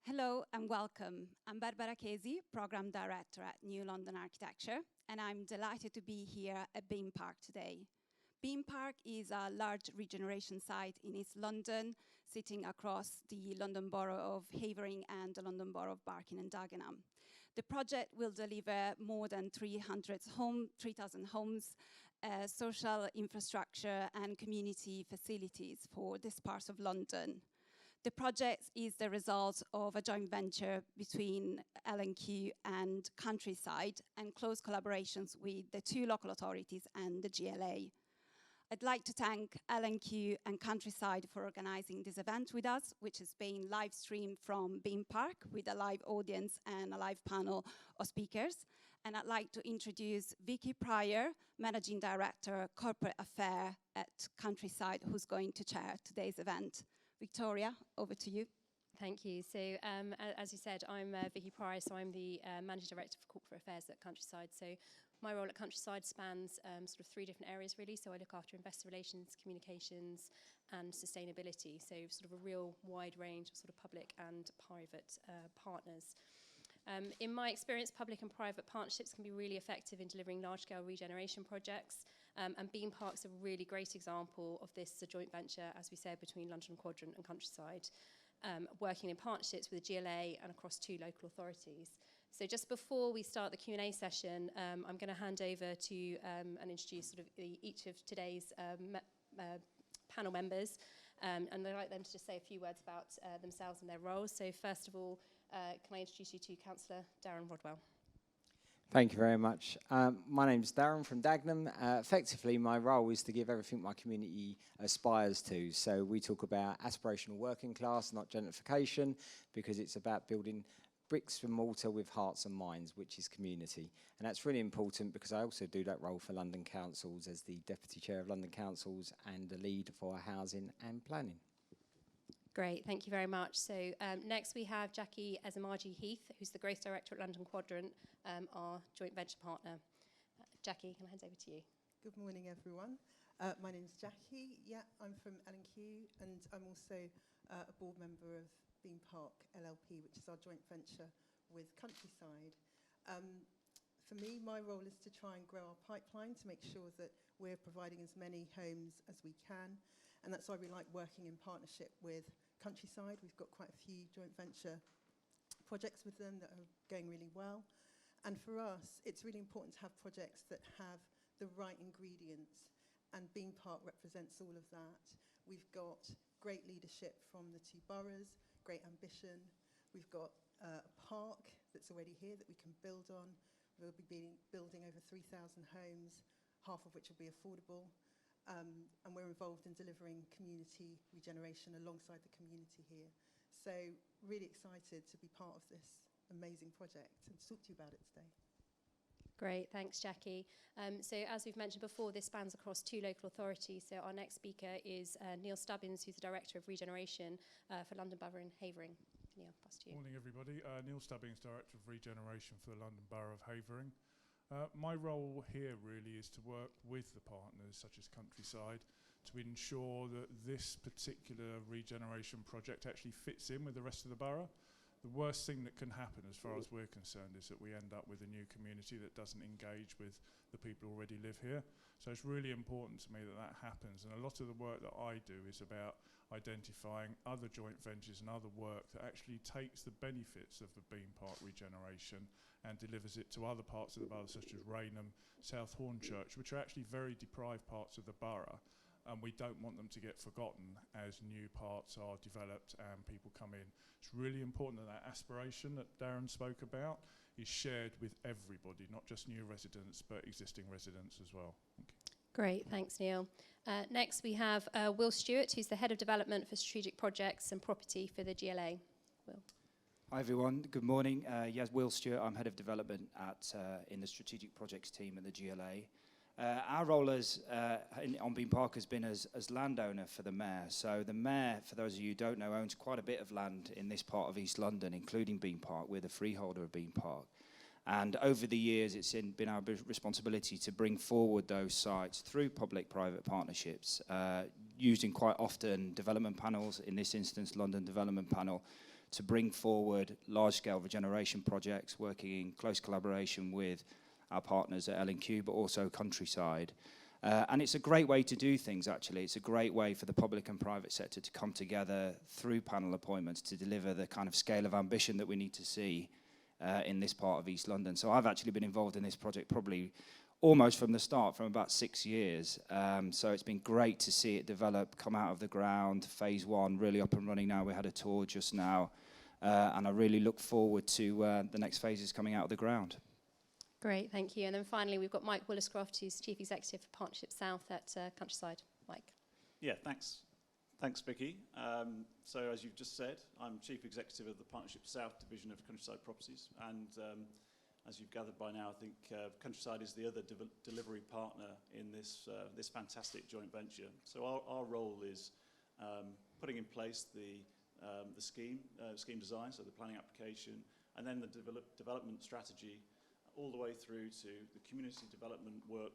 Hello and welcome. I'm Barbara Casey, Program Director at New London Architecture, and I'm delighted to be here at Beam Park today. Beam Park is a large regeneration site in East London, sitting across the London Borough of Havering and the London Borough of Barking and Dagenham. The project will deliver more than 3,000 homes, social infrastructure and community facilities for this part of London. The project is the result of a joint venture between L&Q and Countryside and close collaborations with the two local authorities and the GLA. I'd like to thank L&Q and Countryside for organising this event with us, which is being live streamed from Beam Park with a live audience and a live panel of speakers. And I'd like to introduce Vicky Pryor, Managing Director, Corporate Affairs at Countryside, who's going to chair today's event. Victoria, over to you. Thank you. So, as you said, I'm Vicky Pryor, so I'm the Managing Director for Corporate Affairs at Countryside. So my role at Countryside spans sort of three different areas, really. So I look after investor relations, communications, and sustainability. So sort of a real wide range of sort of public and private partners. In my experience, public and private partnerships can be really effective in delivering large-scale regeneration projects, and Beam Park's a really great example of this, a joint venture, as we said, between London Quadrant and Countryside, working in partnerships with the GLA and across two local authorities. So just before we start the Q&A session, I'm going to hand over to and introduce sort of each of today's panel members, and I'd like them to just say a few words about themselves and their roles. So first of all, can I introduce you to Councillor Darren Rodwell? Thank you very much. My name's Darren from Dagenham. Effectively, my role is to give everything my community aspires to. So we talk about aspirational working class, not gentrification, because it's about building bricks and mortar with hearts and minds, which is community. And that's really important because I also do that role for London Councils as the Deputy Chair of London Councils and the lead for housing and planning. Great, thank you very much. So next we have Jackie Ezemaji Heath, who's the Growth Director at London Quadrant, our joint venture partner. Jackie, can I hand over to you? Good morning, everyone. My name's Jackie. Yeah, I'm from L&Q, and I'm also a board member of Beam Park LLP, which is our joint venture with Countryside. For me, my role is to try and grow our pipeline to make sure that we're providing as many homes as we can, and that's why we like working in partnership with Countryside. We've got quite a few joint venture projects with them that are going really well. And for us, it's really important to have projects that have the right ingredients, and Beam Park represents all of that. We've got great leadership from the two boroughs, great ambition. We've got a park that's already here that we can build on. We'll be building over 3,000 homes, half of which will be affordable. And we're involved in delivering community regeneration alongside the community here. So really excited to be part of this amazing project and to talk to you about it today. Great, thanks Jackie. So as we've mentioned before, this spans across two local authorities. So our next speaker is Neil Stubbins, who's the Director of Regeneration for London Borough and Havering. Neil, pass to you. Morning everybody. Neil Stubbins, Director of Regeneration for the London Borough of Havering. My role here really is to work with the partners such as Countryside to ensure that this particular regeneration project actually fits in with the rest of the borough. The worst thing that can happen as far as we're concerned is that we end up with a new community that doesn't engage with the people who already live here. So it's really important to me that that happens, and a lot of the work that I do is about identifying other joint ventures and other work that actually takes the benefits of the Beam Park regeneration and delivers it to other parts of the borough such as Rainham, South Hornchurch, which are actually very deprived parts of the borough. And we don't want them to get forgotten as new parts are developed and people come in. It's really important that that aspiration that Darren spoke about is shared with everybody, not just new residents, but existing residents as well. Thank you. Great, thanks Neil. Next we have Will Stewart, who's the Head of Development for Strategic Projects and Property for the GLA. Will. Hi everyone, good morning. Yes, Will Stewart, I'm Head of Development in the Strategic Projects team at the GLA. Our role on Beam Park has been as landowner for the Mayor. So the Mayor, for those of you who don't know, owns quite a bit of land in this part of East London, including Beam Park. We're the freeholder of Beam Park. And over the years, it's been our responsibility to bring forward those sites through public-private partnerships, using quite often development panels, in this instance, London Development Panel, to bring forward large-scale regeneration projects, working in close collaboration with our partners at L&Q, but also Countryside. And it's a great way to do things, actually. It's a great way for the public and private sector to come together through panel appointments to deliver the kind of scale of ambition that we need to see in this part of East London. So I've actually been involved in this project probably almost from the start, from about 6 years. So it's been great to see it develop, come out of the ground, phase 1, really up and running now. We had a tour just now, and I really look forward to the next phases coming out of the ground. Great, thank you. And then finally, we've got Mike Williscraft, who's Chief Executive for Partnerships South at Countryside. Mike. Yeah, thanks. Thanks, Vicky. So as you've just said, I'm Chief Executive of the Partnerships South division of Countryside Properties. And as you've gathered by now, I think Countryside is the other delivery partner in this fantastic joint venture. So our role is putting in place the scheme design, so the planning application, and then the development strategy, all the way through to the community development work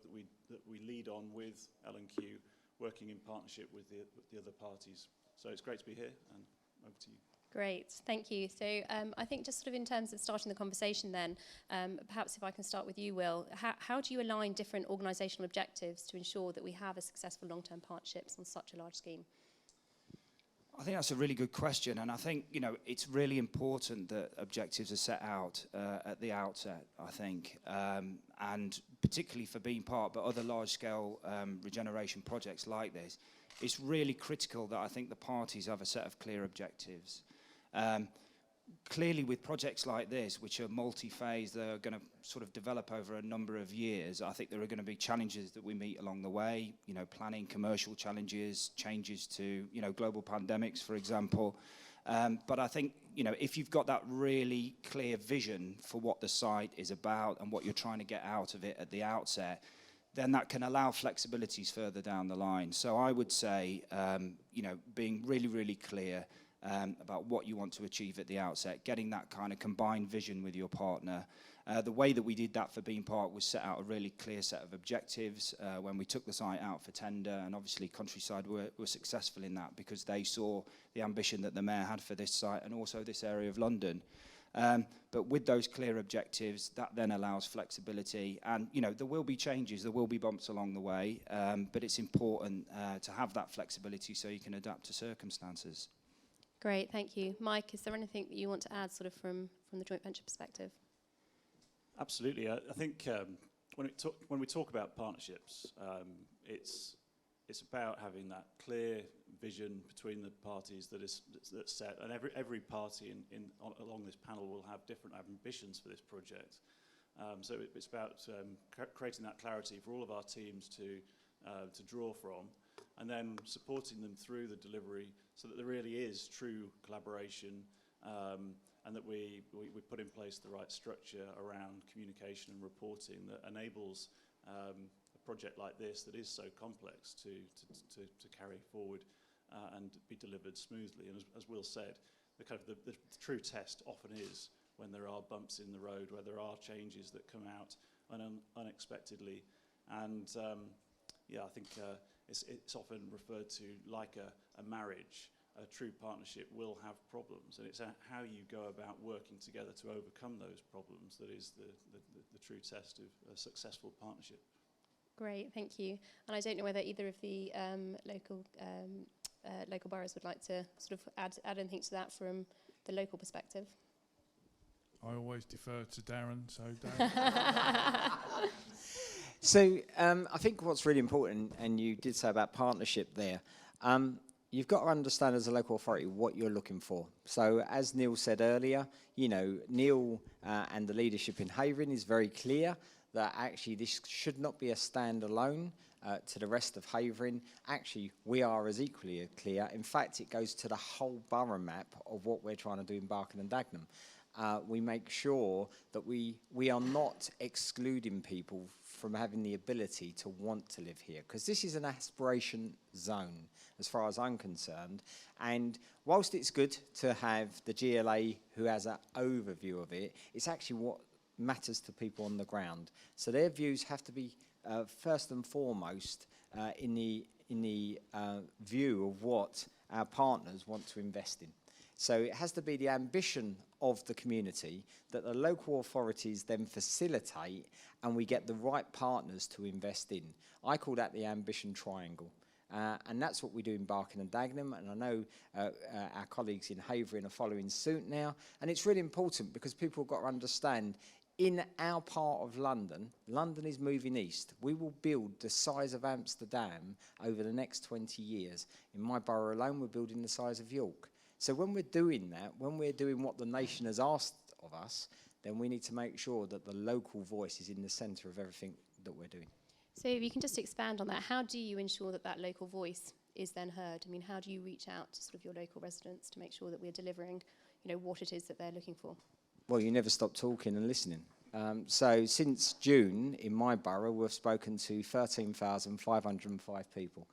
that we lead on with L&Q, working in partnership with the other parties. So it's great to be here, and over to you. Great, thank you. So I think just sort of in terms of starting the conversation then, perhaps if I can start with you, Will, how do you align different organisational objectives to ensure that we have a successful long-term partnerships on such a large scheme? I think that's a really good question, and I think, you know, it's really important that objectives are set out at the outset, I think, and particularly for Bean Park, but other large-scale regeneration projects like this, it's really critical that I think the parties have a set of clear objectives. Clearly, with projects like this, which are multi-phase, they're going to sort of develop over a number of years. I think there are going to be challenges that we meet along the way, you know, planning, commercial challenges, changes to, you know, global pandemics, for example. But I think, you know, if you've got that really clear vision for what the site is about and what you're trying to get out of it at the outset, then that can allow flexibilities further down the line. So I would say, you know, being really, really clear about what you want to achieve at the outset, getting that kind of combined vision with your partner. The way that we did that for Bean Park was set out a really clear set of objectives when we took the site out for tender, and obviously Countryside were successful in that because they saw the ambition that the Mayor had for this site and also this area of London. But with those clear objectives, that then allows flexibility. And, you know, there will be changes, there will be bumps along the way, but it's important to have that flexibility so you can adapt to circumstances. Great, thank you. Mike, is there anything that you want to add sort of from the joint venture perspective? Absolutely. I think when we talk about partnerships, it's about having that clear vision between the parties that's set, and every party along this panel will have different ambitions for this project. So it's about creating that clarity for all of our teams to draw from, and then supporting them through the delivery so that there really is true collaboration, and that we put in place the right structure around communication and reporting that enables a project like this that is so complex to carry forward and be delivered smoothly. And as Will said, the true test often is when there are bumps in the road, where there are changes that come out unexpectedly. And yeah, I think it's often referred to like a marriage. A true partnership will have problems, and it's how you go about working together to overcome those problems that is the true test of a successful partnership. Great, thank you. And I don't know whether either of the local boroughs would like to sort of add anything to that from the local perspective. I always defer to Darren, so Darren. So I think what's really important, and you did say about partnership there, you've got to understand as a local authority what you're looking for. So as Neil said earlier, you know, Neil and the leadership in Havering is very clear that actually this should not be a standalone to the rest of Havering. Actually, we are as equally clear. In fact, it goes to the whole borough map of what we're trying to do in Barking and Dagenham. We make sure that we are not excluding people from having the ability to want to live here, because this is an aspiration zone as far as I'm concerned. And whilst it's good to have the GLA who has an overview of it, it's actually what matters to people on the ground. So their views have to be first and foremost in the view of what our partners want to invest in. So it has to be the ambition of the community that the local authorities then facilitate and we get the right partners to invest in. I call that the ambition triangle. And that's what we do in Barking and Dagenham, and I know our colleagues in Havering are following suit now. And it's really important because people have got to understand, in our part of London, London is moving east. We will build the size of Amsterdam over the next 20 years. In my borough alone, we're building the size of York. So when we're doing that, when we're doing what the nation has asked of us, then we need to make sure that the local voice is in the centre of everything that we're doing. So if you can just expand on that, how do you ensure that that local voice is then heard? I mean, how do you reach out to sort of your local residents to make sure that we're delivering, you know, what it is that they're looking for? Well, you never stop talking and listening. So since June, in my borough, we've spoken to 13,505 people.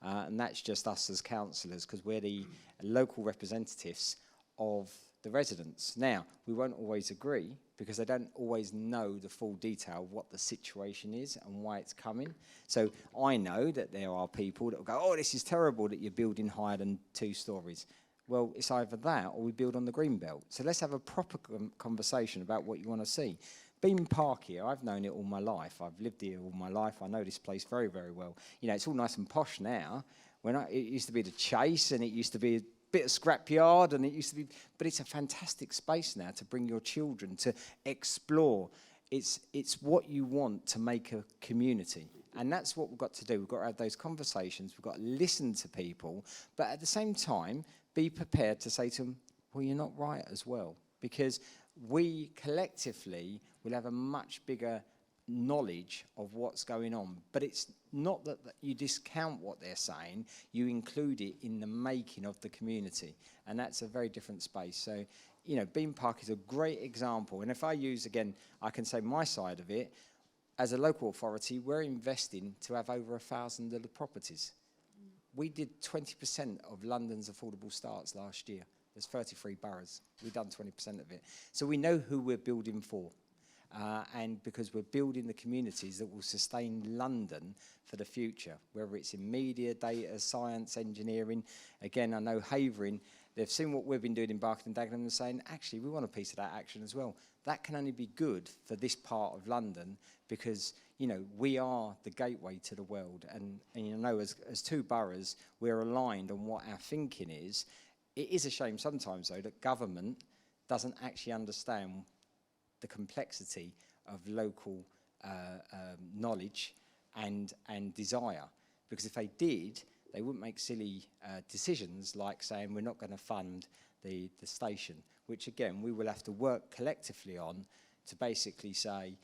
And that's just us as councillors, because we're the local representatives of the residents. Now, we won't always agree, because they don't always know the full detail of what the situation is and why it's coming. So I know that there are people that will go, oh, this is terrible that you're building higher than 2 stories. Well, it's either that or we build on the green belt. So let's have a proper conversation about what you want to see. Bean Park here, I've known it all my life. I've lived here all my life. I know this place very, very well. You know, it's all nice and posh now. It used to be the Chase, and it used to be a bit of scrapyard, and it used to be, but it's a fantastic space now to bring your children to explore. It's what you want to make a community. And that's what we've got to do. We've got to have those conversations. We've got to listen to people, but at the same time, be prepared to say to them, well, you're not right as well, because we collectively will have a much bigger knowledge of what's going on. But it's not that you discount what they're saying, you include it in the making of the community. And that's a very different space. So, you know, Bean Park is a great example. And if I use, again, I can say my side of it, as a local authority, we're investing to have over 1,000 of the properties. We did 20% of London's affordable starts last year. There's 33 boroughs. We've done 20% of it. So we know who we're building for. And because we're building the communities that will sustain London for the future, whether it's in media, data, science, engineering. Again, I know Havering, they've seen what we've been doing in Barking and Dagenham and saying, actually, we want a piece of that action as well. That can only be good for this part of London because, you know, we are the gateway to the world. And you know, as 2 boroughs, we're aligned on what our thinking is. It is a shame sometimes, though, that government doesn't actually understand the complexity of local knowledge and desire. Because if they did, they wouldn't make silly decisions like saying we're not going to fund the station, which again, we will have to work collectively on to basically say,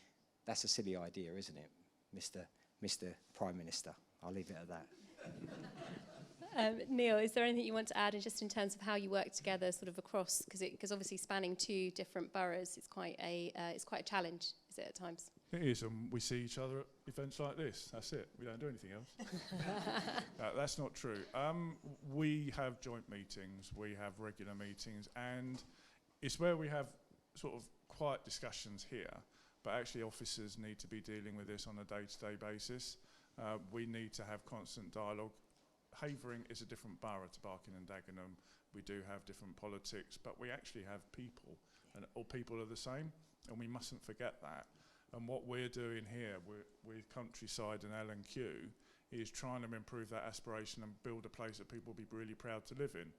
that's a silly idea, isn't it, Mr. Prime Minister? I'll leave it at that. Neil, is there anything you want to add, just in terms of how you work together, sort of across, because obviously spanning 2 different boroughs, it's quite a challenge, is it at times? It is, and we see each other at events like this. That's it. We don't do anything else. That's not true. We have joint meetings, we have regular meetings, and it's where we have sort of quiet discussions here, but actually officers need to be dealing with this on a day-to-day basis. We need to have constant dialogue. Havering is a different borough to Barking and Dagenham. We do have different politics, but we actually have people, and all people are the same, and we mustn't forget that. And what we're doing here with Countryside and L&Q is trying to improve that aspiration and build a place that people will be really proud to live in.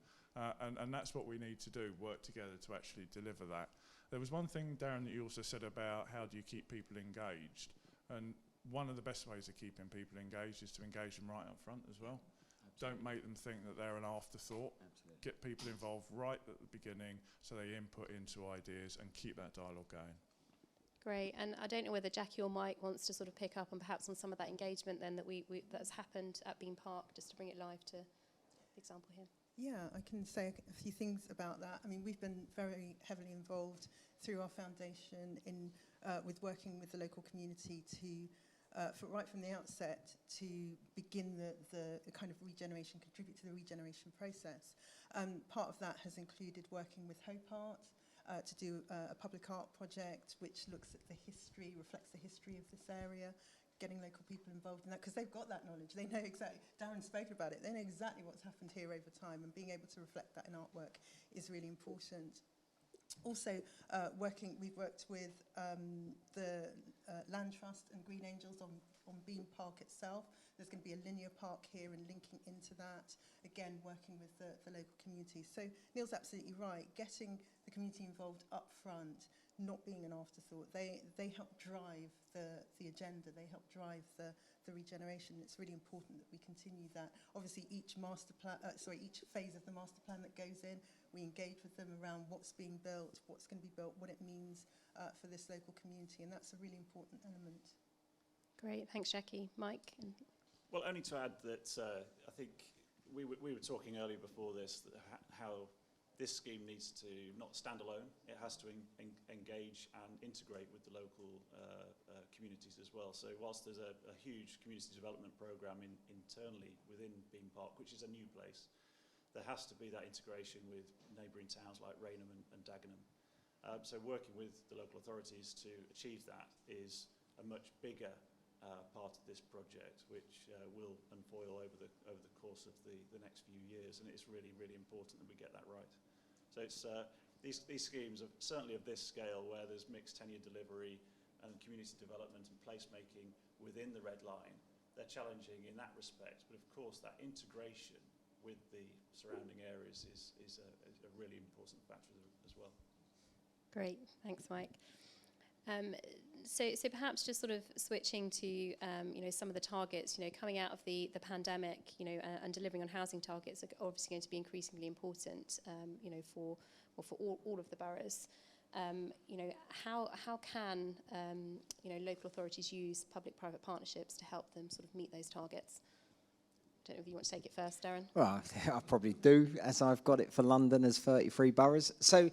And that's what we need to do, work together to actually deliver that. There was one thing, Darren, that you also said about how do you keep people engaged. And one of the best ways of keeping people engaged is to engage them right up front as well. Don't make them think that they're an afterthought. Absolutely. Get people involved right at the beginning so they input into ideas and keep that dialogue going. Great, and I don't know whether Jackie or Mike wants to sort of pick up on perhaps on some of that engagement then that that's happened at Bean Park, just to bring it live to the example here. Yeah, I can say a few things about that. I mean, we've been very heavily involved through our foundation in with working with the local community to right from the outset to begin the kind of regeneration, contribute to the regeneration process. Part of that has included working with Hope Art to do a public art project which looks at the history, reflects the history of this area, getting local people involved in that, because they've got that knowledge. They know exactly, Darren spoke about it, they know exactly what's happened here over time, and being able to reflect that in artwork is really important. Also, we've worked with the Land Trust and Green Angels on Bean Park itself. There's going to be a linear park here, and linking into that, again, working with the local community. So Neil's absolutely right, getting the community involved up front, not being an afterthought. They help drive the agenda, they help drive the regeneration. It's really important that we continue that. Obviously, each phase of the master plan that goes in, we engage with them around what's being built, what's going to be built, what it means for this local community, and that's a really important element. Great, thanks, Jackie. Mike? Well, only to add that I think we were talking earlier before this, how this scheme needs to not stand alone. It has to engage and integrate with the local communities as well. So whilst there's a huge community development programme internally within Bean Park, which is a new place, there has to be that integration with neighbouring towns like Rainham and Dagenham. So working with the local authorities to achieve that is a much bigger part of this project, which will unfoil over the course of the next few years, and it's really, really important that we get that right. So it's these schemes are certainly of this scale, where there's mixed tenure delivery and community development and placemaking within the red line. They're challenging in that respect, but of course that integration with the surrounding areas is a really important factor as well. Great, thanks, Mike. So perhaps just sort of switching to some of the targets, coming out of the pandemic, and delivering on housing targets are obviously going to be increasingly important, for all of the boroughs. How can local authorities use public-private partnerships to help them sort of meet those targets? Don't know if you want to take it first, Darren. Well, I probably do, as I've got it for London as 33 boroughs. So,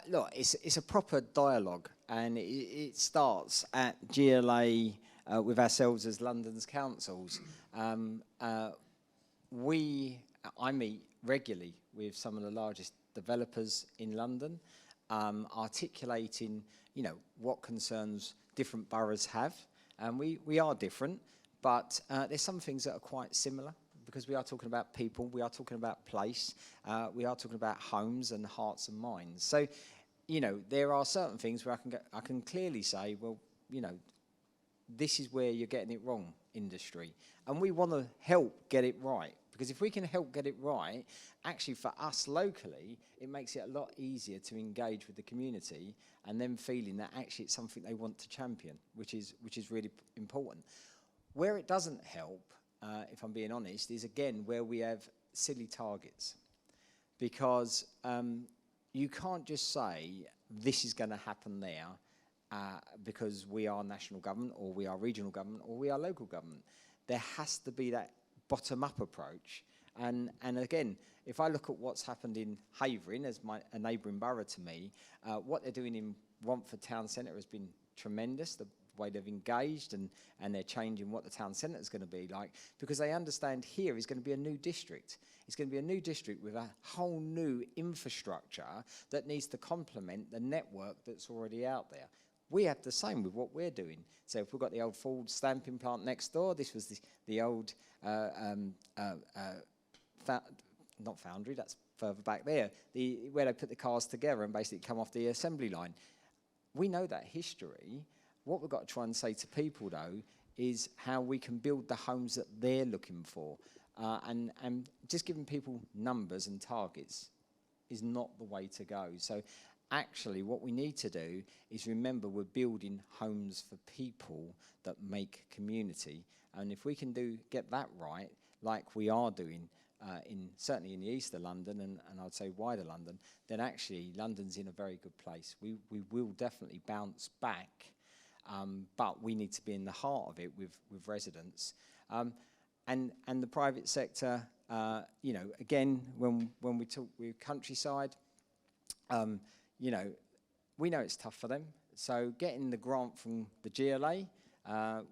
look, it's a proper dialogue, and it starts at GLA with ourselves as London's councils. I meet regularly with some of the largest developers in London, articulating, what concerns different boroughs have, and we are different, but there's some things that are quite similar, because we are talking about people, we are talking about place, we are talking about homes and hearts and minds. So, there are certain things where I can clearly say, well, this is where you're getting it wrong, industry. And we want to help get it right, because if we can help get it right, actually for us locally, it makes it a lot easier to engage with the community and then feeling that actually it's something they want to champion, which is really important. Where it doesn't help, if I'm being honest, is again where we have silly targets, because you can't just say this is going to happen there because we are national government, or we are regional government, or we are local government. There has to be that bottom-up approach, and again, if I look at what's happened in Havering, as a neighbouring borough to me, what they're doing in Romford Town Centre has been tremendous. The way they've engaged, and they're changing what the town centre is going to be like, because they understand here is going to be a new district. It's going to be a new district with a whole new infrastructure that needs to complement the network that's already out there. We have the same with what we're doing. So if we've got the old Ford stamping plant next door, this was the old, not foundry, that's further back there, where they put the cars together and basically come off the assembly line. We know that history. What we've got to try and say to people, though, is how we can build the homes that they're looking for. And just giving people numbers and targets is not the way to go. So actually what we need to do is remember we're building homes for people that make community. And if we can get that right, like we are doing certainly in the east of London, and I'd say wider London, then actually London's in a very good place. We will definitely bounce back. But we need to be in the heart of it with residents. And the private sector, again, when we talk with Countryside, we know it's tough for them. So getting the grant from the GLA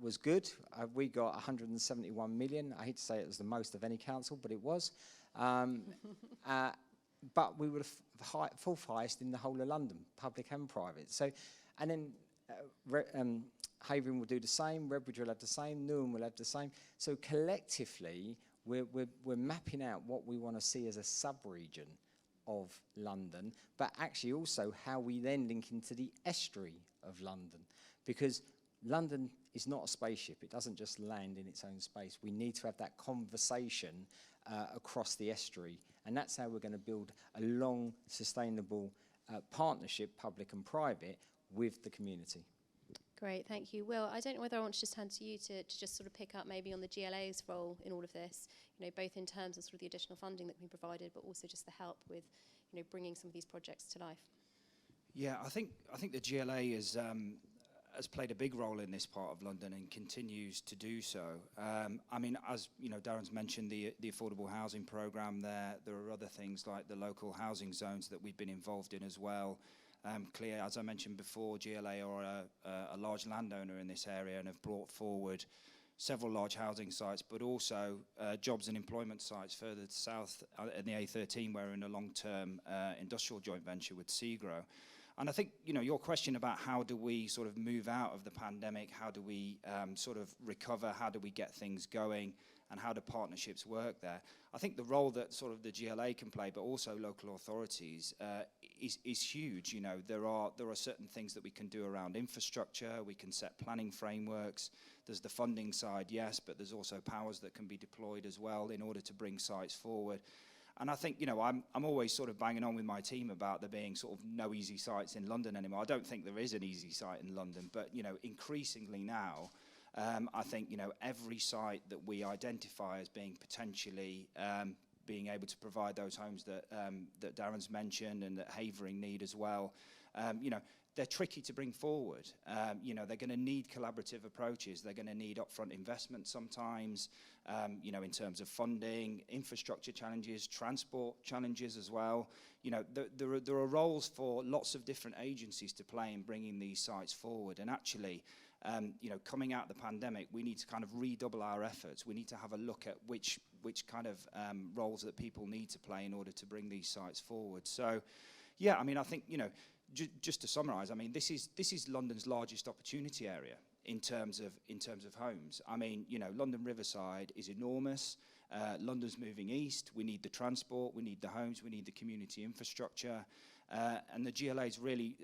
was good. We got 171 million. I hate to say it was the most of any council, but it was. But we were the fourth highest in the whole of London, public and private. So, and then Havering will do the same, Redbridge will have the same, Newham will have the same. So collectively, we're mapping out what we want to see as a sub-region of London, but actually also how we then link into the estuary of London. Because London is not a spaceship. It doesn't just land in its own space. We need to have that conversation across the estuary. And that's how we're going to build a long, sustainable partnership, public and private, with the community. Great, thank you. Will, I don't know whether I want to just hand to you to just sort of pick up maybe on the GLA's role in all of this, you know, both in terms of sort of the additional funding that we provided, but also just the help with, you know, bringing some of these projects to life. Yeah, I think the GLA has played a big role in this part of London and continues to do so. I mean, as you know, Darren's mentioned the affordable housing programme there. There are other things like the local housing zones that we've been involved in as well. Clear, as I mentioned before, GLA are a large landowner in this area and have brought forward several large housing sites, but also jobs and employment sites further to south in the A13, where we're in a long-term industrial joint venture with Segro. And I think, you know, your question about how do we sort of move out of the pandemic, how do we sort of recover, how do we get things going, and how do partnerships work there? I think the role that sort of the GLA can play, but also local authorities, is huge. You know, there are certain things that we can do around infrastructure. We can set planning frameworks. There's the funding side, yes, but there's also powers that can be deployed as well in order to bring sites forward. And I think, you know, I'm always sort of banging on with my team about there being sort of no easy sites in London anymore. I don't think there is an easy site in London, but, you know, increasingly now, I think, you know, every site that we identify as being potentially being able to provide those homes that Darren's mentioned and that Havering need as well, you know, they're tricky to bring forward. You know, they're going to need collaborative approaches. They're going to need upfront investment sometimes, you know, in terms of funding, infrastructure challenges, transport challenges as well. You know, there are roles for lots of different agencies to play in bringing these sites forward. And actually, you know, coming out of the pandemic, we need to kind of redouble our efforts. We need to have a look at which kind of roles that people need to play in order to bring these sites forward. So, yeah, I mean, I think, you know, just to summarise, I mean, this is London's largest opportunity area in terms of homes. I mean, you know, London Riverside is enormous. London's moving east. We need the transport. We need the homes. We need the community infrastructure. And the GLA is really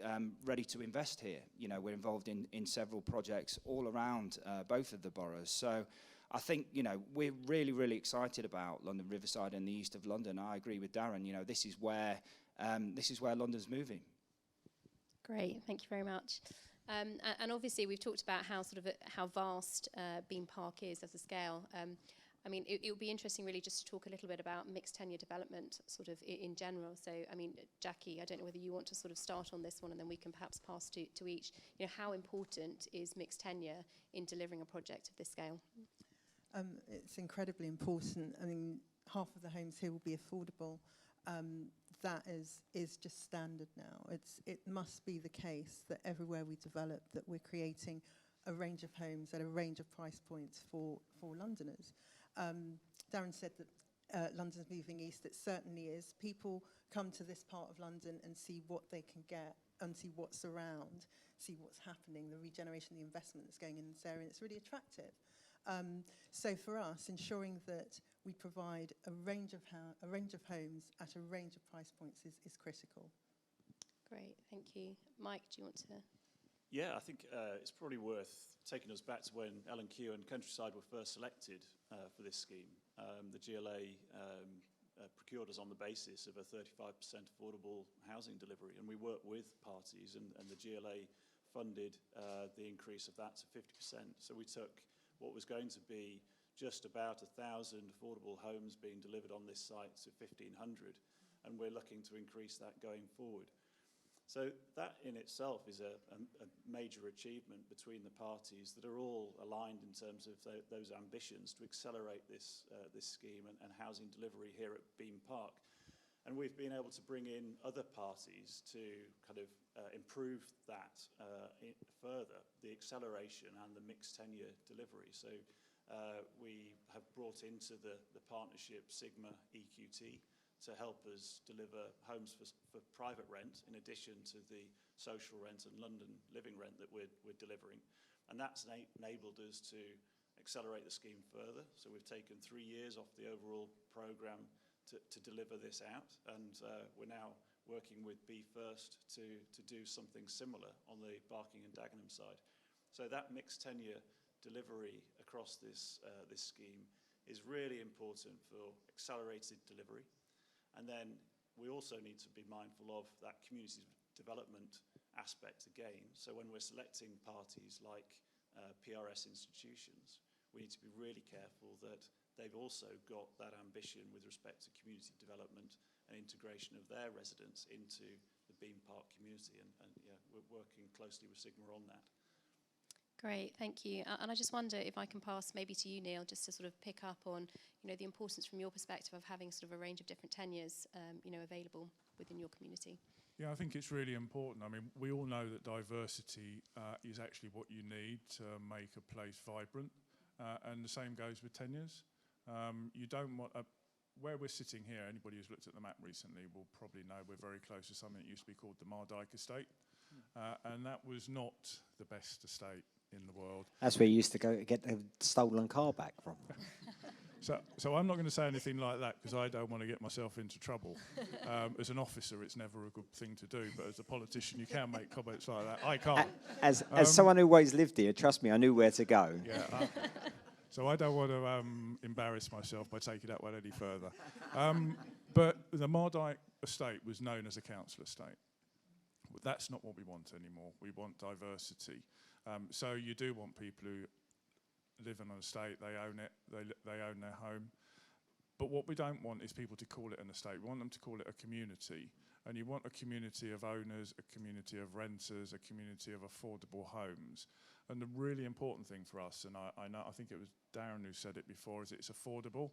ready to invest here. You know, we're involved in several projects all around both of the boroughs. So I think, you know, we're really, really excited about London Riverside and the east of London. I agree with Darren. You know, this is where London's moving. Great, thank you very much. And obviously we've talked about how vast Beam Park is as a scale. I mean, it would be interesting really just to talk a little bit about mixed tenure development sort of in general. So, I mean, Jackie, I don't know whether you want to sort of start on this one and then we can perhaps pass to each. You know, how important is mixed tenure in delivering a project of this scale? It's incredibly important. I mean, half of the homes here will be affordable. That is just standard now. It must be the case that everywhere we develop that we're creating a range of homes at a range of price points for Londoners. Darren said that London's moving east. It certainly is. People come to this part of London and see what they can get and see what's around, see what's happening, the regeneration, the investment that's going in this area. It's really attractive. So for us, ensuring that we provide a range of homes at a range of price points is critical. Great, thank you. Mike, do you want to? Yeah, I think it's probably worth taking us back to when L&Q and Countryside were first selected for this scheme. The GLA procured us on the basis of a 35% affordable housing delivery, and we worked with parties, and the GLA funded the increase of that to 50%. So we took what was going to be just about 1,000 affordable homes being delivered on this site to 1,500, and we're looking to increase that going forward. So that in itself is a major achievement between the parties that are all aligned in terms of those ambitions to accelerate this scheme and housing delivery here at Beam Park. And we've been able to bring in other parties to kind of improve that further, the acceleration and the mixed tenure delivery. So we have brought into the partnership Sigma EQT to help us deliver homes for private rent in addition to the social rent and London living rent that we're delivering. And that's enabled us to accelerate the scheme further. So we've taken 3 years off the overall programme to deliver this out, and we're now working with Be First to do something similar on the Barking and Dagenham side. So that mixed tenure delivery across this scheme is really important for accelerated delivery. And then we also need to be mindful of that community development aspect again. So when we're selecting parties like PRS institutions, we need to be really careful that they've also got that ambition with respect to community development and integration of their residents into the Beam Park community. And yeah, we're working closely with Sigma on that. Great, thank you. And I just wonder if I can pass maybe to you, Neil, just to sort of pick up on, the importance from your perspective of having sort of a range of different tenures, available within your community. Yeah, I think it's really important. I mean, we all know that diversity is actually what you need to make a place vibrant, and the same goes with tenures. You don't want where we're sitting here. Anybody who's looked at the map recently will probably know we're very close to something that used to be called the Mardyke Estate, and that was not the best estate in the world. That's where you used to go to get the stolen car back from. So I'm not going to say anything like that because I don't want to get myself into trouble. As an officer, it's never a good thing to do, but as a politician, you can make comments like that. I can't. As someone who always lived here, trust me, I knew where to go. Yeah. So I don't want to embarrass myself by taking that one any further. But the Mardyke estate was known as a council estate. That's not what we want anymore. We want diversity. So you do want people who live on an estate, they own it, they own their home. But what we don't want is people to call it an estate. We want them to call it a community. And you want a community of owners, a community of renters, a community of affordable homes. And the really important thing for us, and I think it was Darren who said it before, is it's affordable.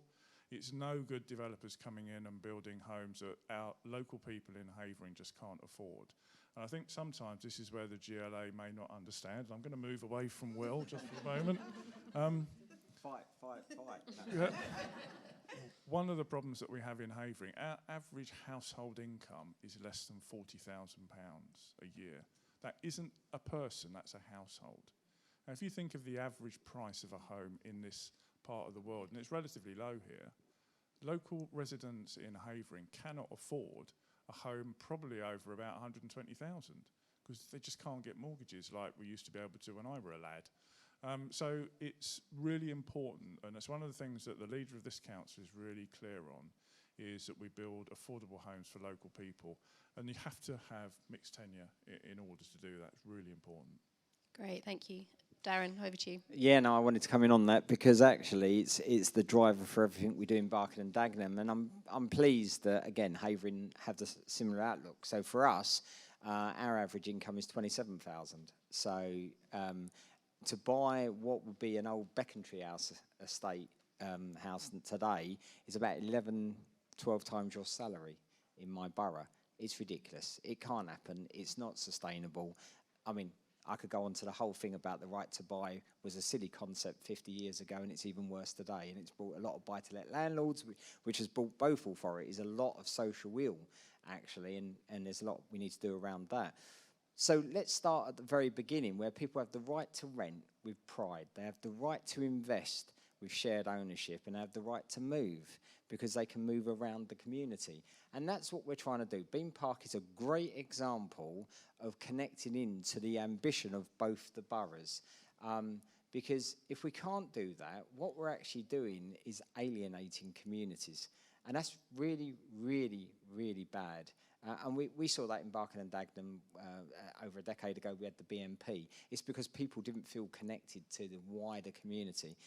It's no good developers coming in and building homes that our local people in Havering just can't afford. And I think sometimes this is where the GLA may not understand. I'm going to move away from Will just for a moment. Fight. Yeah. One of the problems that we have in Havering, our average household income is less than £40,000 a year. That isn't a person, that's a household. Now, if you think of the average price of a home in this part of the world, and it's relatively low here, local residents in Havering cannot afford a home probably over about 120,000 because they just can't get mortgages like we used to be able to when I were a lad. So it's really important, and it's one of the things that the leader of this council is really clear on, is that we build affordable homes for local people, and you have to have mixed tenure in order to do that. It's really important. Great, thank you. Darren, over to you. Yeah, no, I wanted to come in on that because actually it's the driver for everything we do in Barking and Dagenham, and I'm pleased that again Havering have the similar outlook. So for us, our average income is 27,000. So to buy what would be an old Becontree house estate house today is about 11, 12 times your salary in my borough. It's ridiculous. It can't happen. It's not sustainable. I mean, I could go on to the whole thing about the right to buy was a silly concept 50 years ago, and it's even worse today. And it's brought a lot of buy-to-let landlords, which has brought both authorities a lot of social ill, actually, and there's a lot we need to do around that. So let's start at the very beginning, where people have the right to rent with pride. They have the right to invest with shared ownership, and have the right to move because they can move around the community. And that's what we're trying to do. Beam Park is a great example of connecting into the ambition of both the boroughs. Because if we can't do that, what we're actually doing is alienating communities. And that's really, really, really bad. And we saw that in Barking and Dagenham over a decade ago. We had the BNP. It's because people didn't feel connected to the wider community.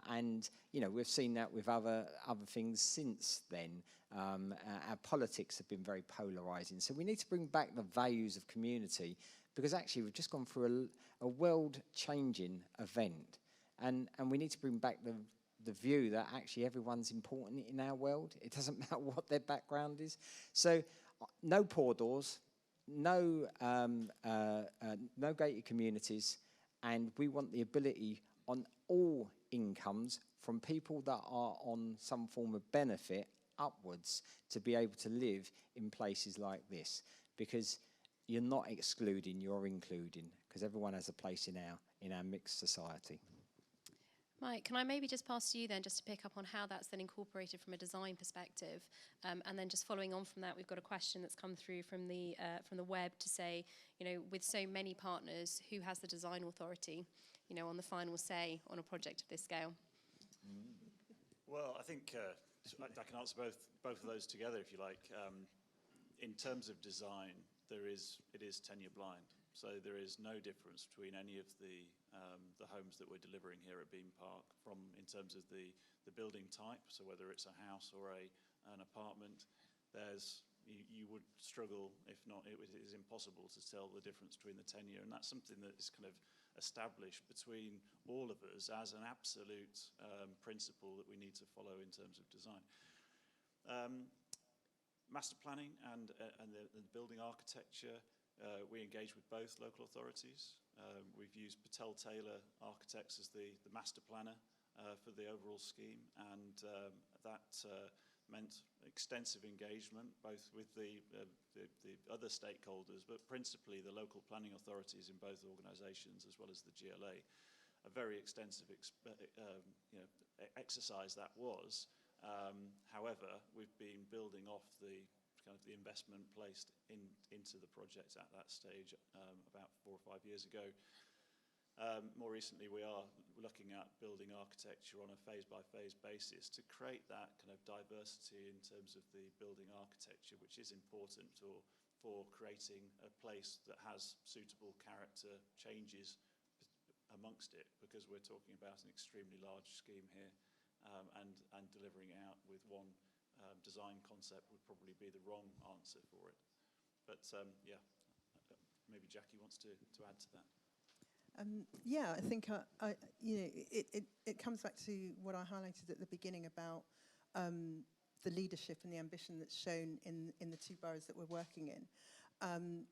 And, you know, we've seen that with other things since then. Our politics have been very polarising. So we need to bring back the values of community because actually we've just gone through a world-changing event. And we need to bring back the view that actually everyone's important in our world. It doesn't matter what their background is. So no poor doors, no gated communities, and we want the ability on all incomes from people that are on some form of benefit upwards to be able to live in places like this, because you're not excluding, you're including, because everyone has a place in our mixed society. Mike, can I maybe just pass to you then, just to pick up on how that's then incorporated from a design perspective, and then just following on from that, we've got a question that's come through from the web to say, you know, with so many partners, who has the design authority, you know, on the final say on a project of this scale? Well, I think I can answer both of those together, if you like. In terms of design, it is tenure blind. So there is no difference between any of the homes that we're delivering here at Beam Park in terms of the building type. So whether it's a house or an apartment, you would struggle, if not it is impossible to tell the difference between the tenure, and that's something that is kind of established between all of us as an absolute principle that we need to follow in terms of design. Master planning and the building architecture. We engage with both local authorities. We've used Patel Taylor Architects as the master planner for the overall scheme, and that meant extensive engagement both with the other stakeholders, but principally the local planning authorities in both organisations as well as the GLA. A very extensive exercise that was. However, we've been building off the investment placed into the project at that stage about 4 or 5 years ago. More recently, we are looking at building architecture on a phase-by-phase basis to create that kind of diversity in terms of the building architecture, which is important for creating a place that has suitable character changes amongst it, because we're talking about an extremely large scheme here, and delivering it out with one design concept would probably be the wrong answer for it. But yeah, maybe Jackie wants to add to that. Yeah, I think it comes back to what I highlighted at the beginning about the leadership and the ambition that's shown in the 2 boroughs that we're working in.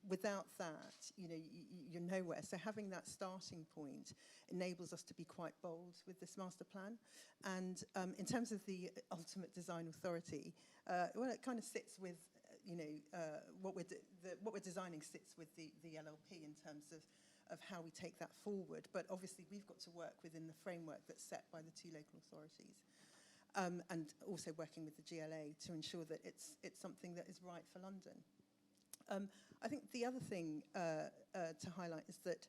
Without that, you're nowhere. So having that starting point enables us to be quite bold with this master plan. And in terms of the ultimate design authority, well, it kind of sits with, what we're designing sits with the LLP in terms of how we take that forward. But obviously, we've got to work within the framework that's set by the 2 local authorities. And also working with the GLA to ensure that it's something that is right for London. I think the other thing to highlight is that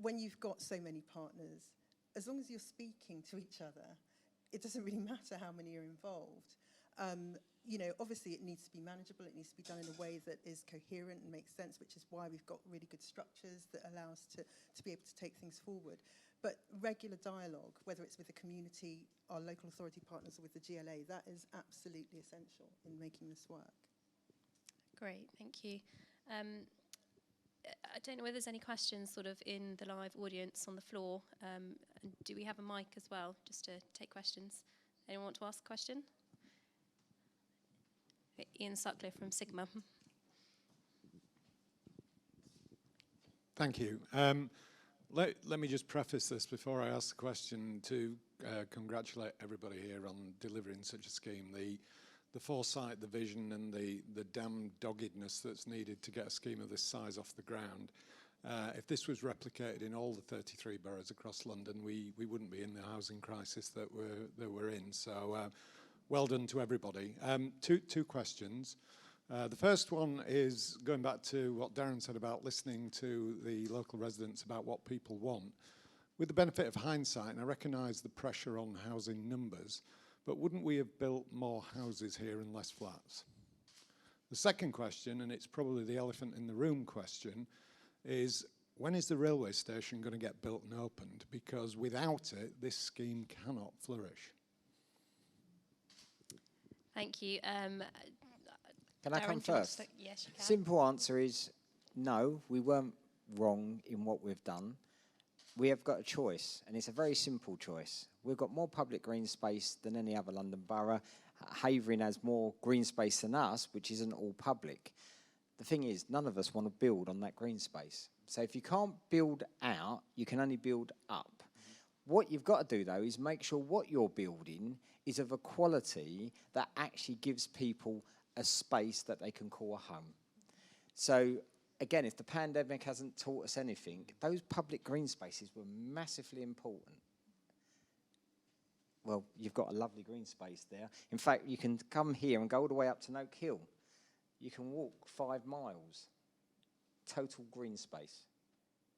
when you've got so many partners, as long as you're speaking to each other, it doesn't really matter how many are involved. Obviously it needs to be manageable, it needs to be done in a way that is coherent and makes sense, which is why we've got really good structures that allow us to be able to take things forward. But regular dialogue, whether it's with the community, our local authority partners, or with the GLA, that is absolutely essential in making this work. Great, thank you. I don't know whether there's any questions sort of in the live audience on the floor. And do we have a mic as well, just to take questions? Anyone want to ask a question? Ian Sutcliffe from Sigma. Thank you. Let me just preface this before I ask the question to congratulate everybody here on delivering such a scheme. The foresight, the vision, and the damn doggedness that's needed to get a scheme of this size off the ground. If this was replicated in all the 33 boroughs across London, we wouldn't be in the housing crisis that we're in. So well done to everybody. Two questions. The first one is going back to what Darren said about listening to the local residents about what people want. With the benefit of hindsight, and I recognise the pressure on housing numbers, but wouldn't we have built more houses here and less flats? The second question, and it's probably the elephant in the room question, is when is the railway station going to get built and opened? Because without it, this scheme cannot flourish. Thank you. Can I come first? Yes, you can. Simple answer is no, we weren't wrong in what we've done. We have got a choice, and it's a very simple choice. We've got more public green space than any other London borough. Havering has more green space than us, which isn't all public. The thing is, none of us want to build on that green space. So if you can't build out, you can only build up. What you've got to do, though, is make sure what you're building is of a quality that actually gives people a space that they can call a home. So, again, if the pandemic hasn't taught us anything, those public green spaces were massively important. Well, you've got a lovely green space there. In fact, you can come here and go all the way up to Noak Hill. You can walk 5 miles, total green space.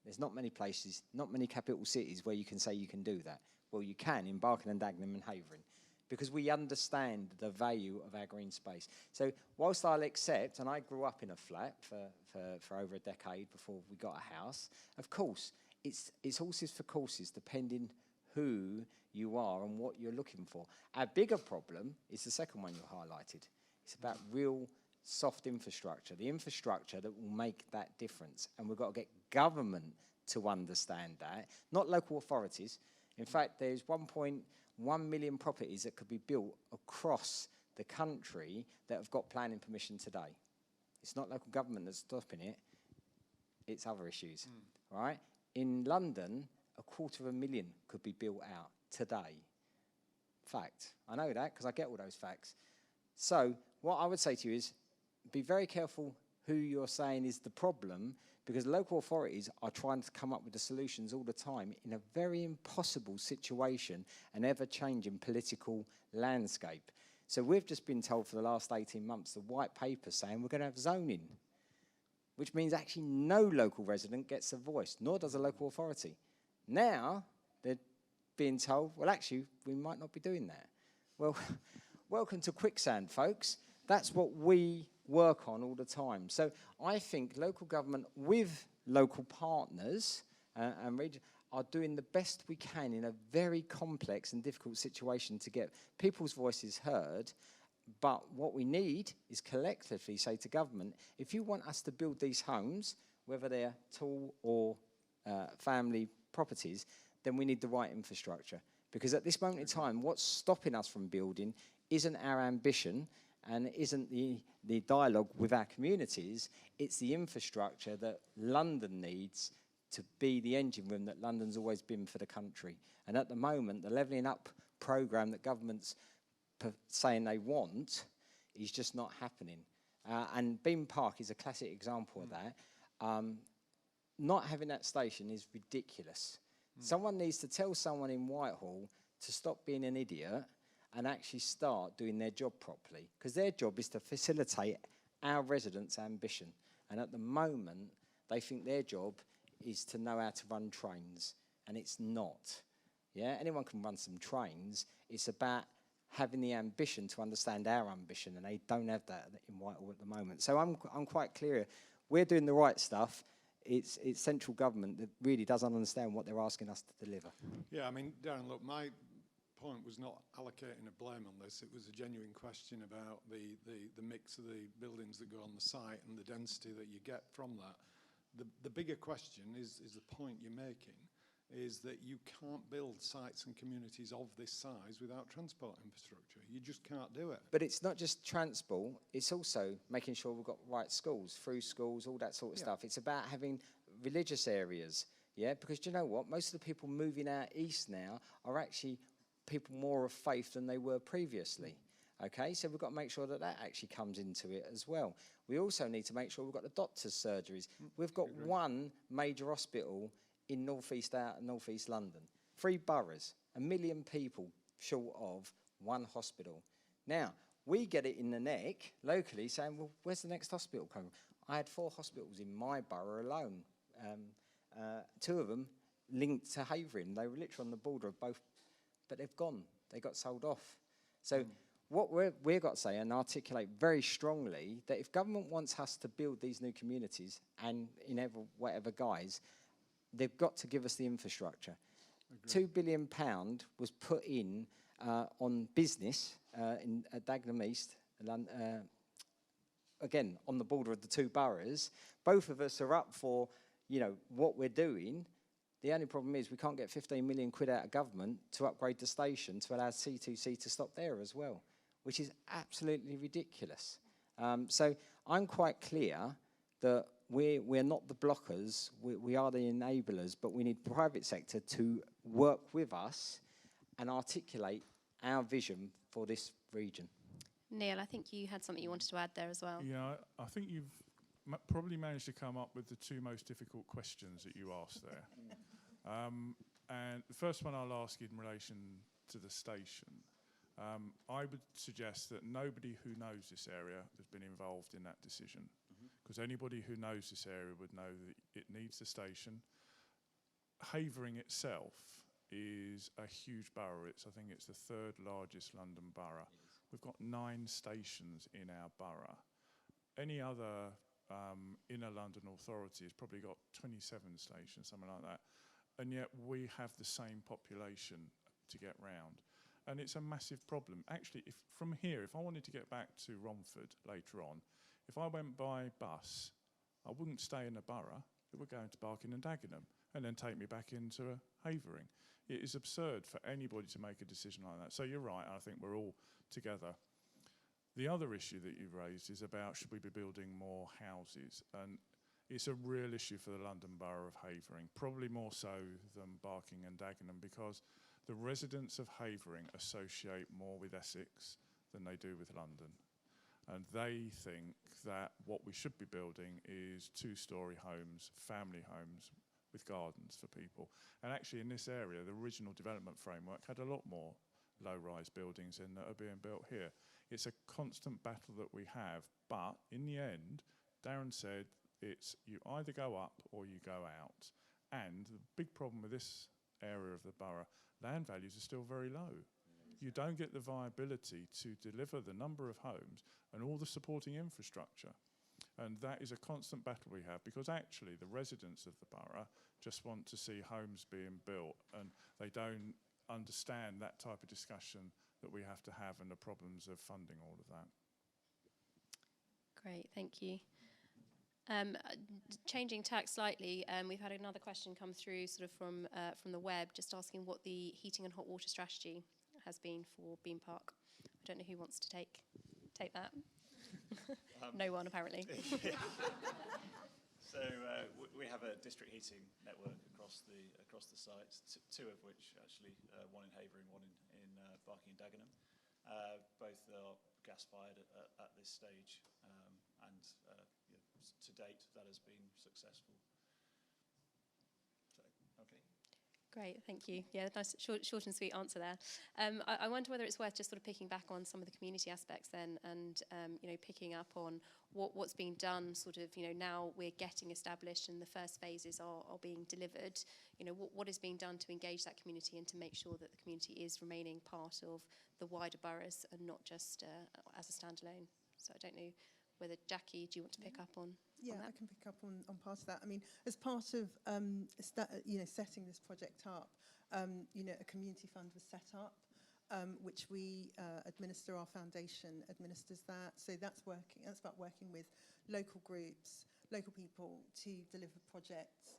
There's not many places, not many capital cities where you can say you can do that. Well, you can in Barking and Dagenham and Havering, because we understand the value of our green space. So whilst I'll accept, and I grew up in a flat for over a decade before we got a house, of course, it's horses for courses, depending who you are and what you're looking for. Our bigger problem is the second one you highlighted. It's about real soft infrastructure, the infrastructure that will make that difference. And we've got to get government to understand that, not local authorities. In fact, there's 1.1 million properties that could be built across the country that have got planning permission today. It's not local government that's stopping it, it's other issues, right? In London, 250,000 could be built out today. Fact. I know that because I get all those facts. So what I would say to you is be very careful who you're saying is the problem, because local authorities are trying to come up with the solutions all the time in a very impossible situation, an ever-changing political landscape. So we've just been told for the last 18 months, the white paper saying we're going to have zoning, which means actually no local resident gets a voice, nor does a local authority. Now they're being told, well, actually, we might not be doing that. Well, welcome to quicksand, folks. That's what we work on all the time. So I think local government with local partners and region are doing the best we can in a very complex and difficult situation to get people's voices heard. But what we need is collectively say to government, if you want us to build these homes, whether they're tall or family properties, then we need the right infrastructure. Because at this moment in time, what's stopping us from building isn't our ambition and isn't the dialogue with our communities, it's the infrastructure that London needs to be the engine room that London's always been for the country. And at the moment, the levelling up programme that government's saying they want is just not happening. And Bean Park is a classic example of that. Not having that station is ridiculous. Someone needs to tell someone in Whitehall to stop being an idiot and actually start doing their job properly, because their job is to facilitate our residents' ambition. And at the moment, they think their job is to know how to run trains, and it's not. Yeah, anyone can run some trains. It's about having the ambition to understand our ambition, and they don't have that in Whitehall at the moment. So I'm quite clear. We're doing the right stuff. It's central government that really doesn't understand what they're asking us to deliver. Yeah, I mean, Darren, look, my point was not allocating a blame on this. It was a genuine question about the mix of the buildings that go on the site and the density that you get from that. The bigger question is the point you're making, is that you can't build sites and communities of this size without transport infrastructure. You just can't do it. But it's not just transport, it's also making sure we've got right schools, through schools, all that sort of stuff. It's about having religious areas, yeah? Because do you know what? Most of the people moving out east now are actually people more of faith than they were previously. Okay, so we've got to make sure that that actually comes into it as well. We also need to make sure we've got the doctors' surgeries. We've got one major hospital in northeast London, 3 boroughs, 1 million people short of one hospital. Now, we get it in the neck locally saying, well, where's the next hospital coming from? I had 4 hospitals in my borough alone. 2 of them linked to Havering. They were literally on the border of both, but they've gone. They got sold off. So what we've got to say and articulate very strongly that if government wants us to build these new communities and in whatever guise, they've got to give us the infrastructure. £2 billion was put in on business at Dagenham East, again, on the border of the 2 boroughs. Both of us are up for, what we're doing. The only problem is we can't get 15 million quid out of government to upgrade the station to allow C2C to stop there as well, which is absolutely ridiculous. So I'm quite clear that we're not the blockers, we are the enablers, but we need the private sector to work with us and articulate our vision for this region. Neil, I think you had something you wanted to add there as well. Yeah, I think you've probably managed to come up with the two most difficult questions that you asked there. And the first one I'll ask in relation to the station. I would suggest that nobody who knows this area has been involved in that decision, because anybody who knows this area would know that it needs the station. Havering itself is a huge borough. I think it's the third largest London borough. We've got 9 stations in our borough. Any other inner London authority has probably got 27 stations, something like that. And yet we have the same population to get round. And it's a massive problem. Actually, if I wanted to get back to Romford later on, if I went by bus, I wouldn't stay in the borough. It would go into Barking and Dagenham and then take me back into Havering. It is absurd for anybody to make a decision like that. So you're right, I think we're all together. The other issue that you've raised is about should we be building more houses? And it's a real issue for the London Borough of Havering, probably more so than Barking and Dagenham, because the residents of Havering associate more with Essex than they do with London. And they think that what we should be building is 2-storey homes, family homes, with gardens for people. And actually in this area, the original development framework had a lot more low-rise buildings in that are being built here. It's a constant battle that we have, but in the end, Darren said it's you either go up or you go out. And the big problem with this area of the borough, land values are still very low. You don't get the viability to deliver the number of homes and all the supporting infrastructure. And that is a constant battle we have, because actually the residents of the borough just want to see homes being built, and they don't understand that type of discussion that we have to have and the problems of funding all of that. Great, thank you. Changing tack slightly, we've had another question come through sort of from the web, just asking what the heating and hot water strategy has been for Bean Park. I don't know who wants to take that. No one, apparently. So we have a district heating network across the site, 2 of which actually, one in Havering, one in Barking and Dagenham. Both are gas-fired at this stage, and to date that has been successful. So, okay. Great, thank you. Yeah, nice short and sweet answer there. I wonder whether it's worth just sort of picking back on some of the community aspects then, and picking up on what's being done sort of, now we're getting established and the first phases are being delivered. What is being done to engage that community and to make sure that the community is remaining part of the wider boroughs and not just as a standalone. So I don't know whether, Jackie, do you want to pick up on Yeah, that? I can pick up on part of that. I mean, as part of setting this project up, a community fund was set up, which we administer. Our foundation administers that. So that's about working with local groups, local people to deliver projects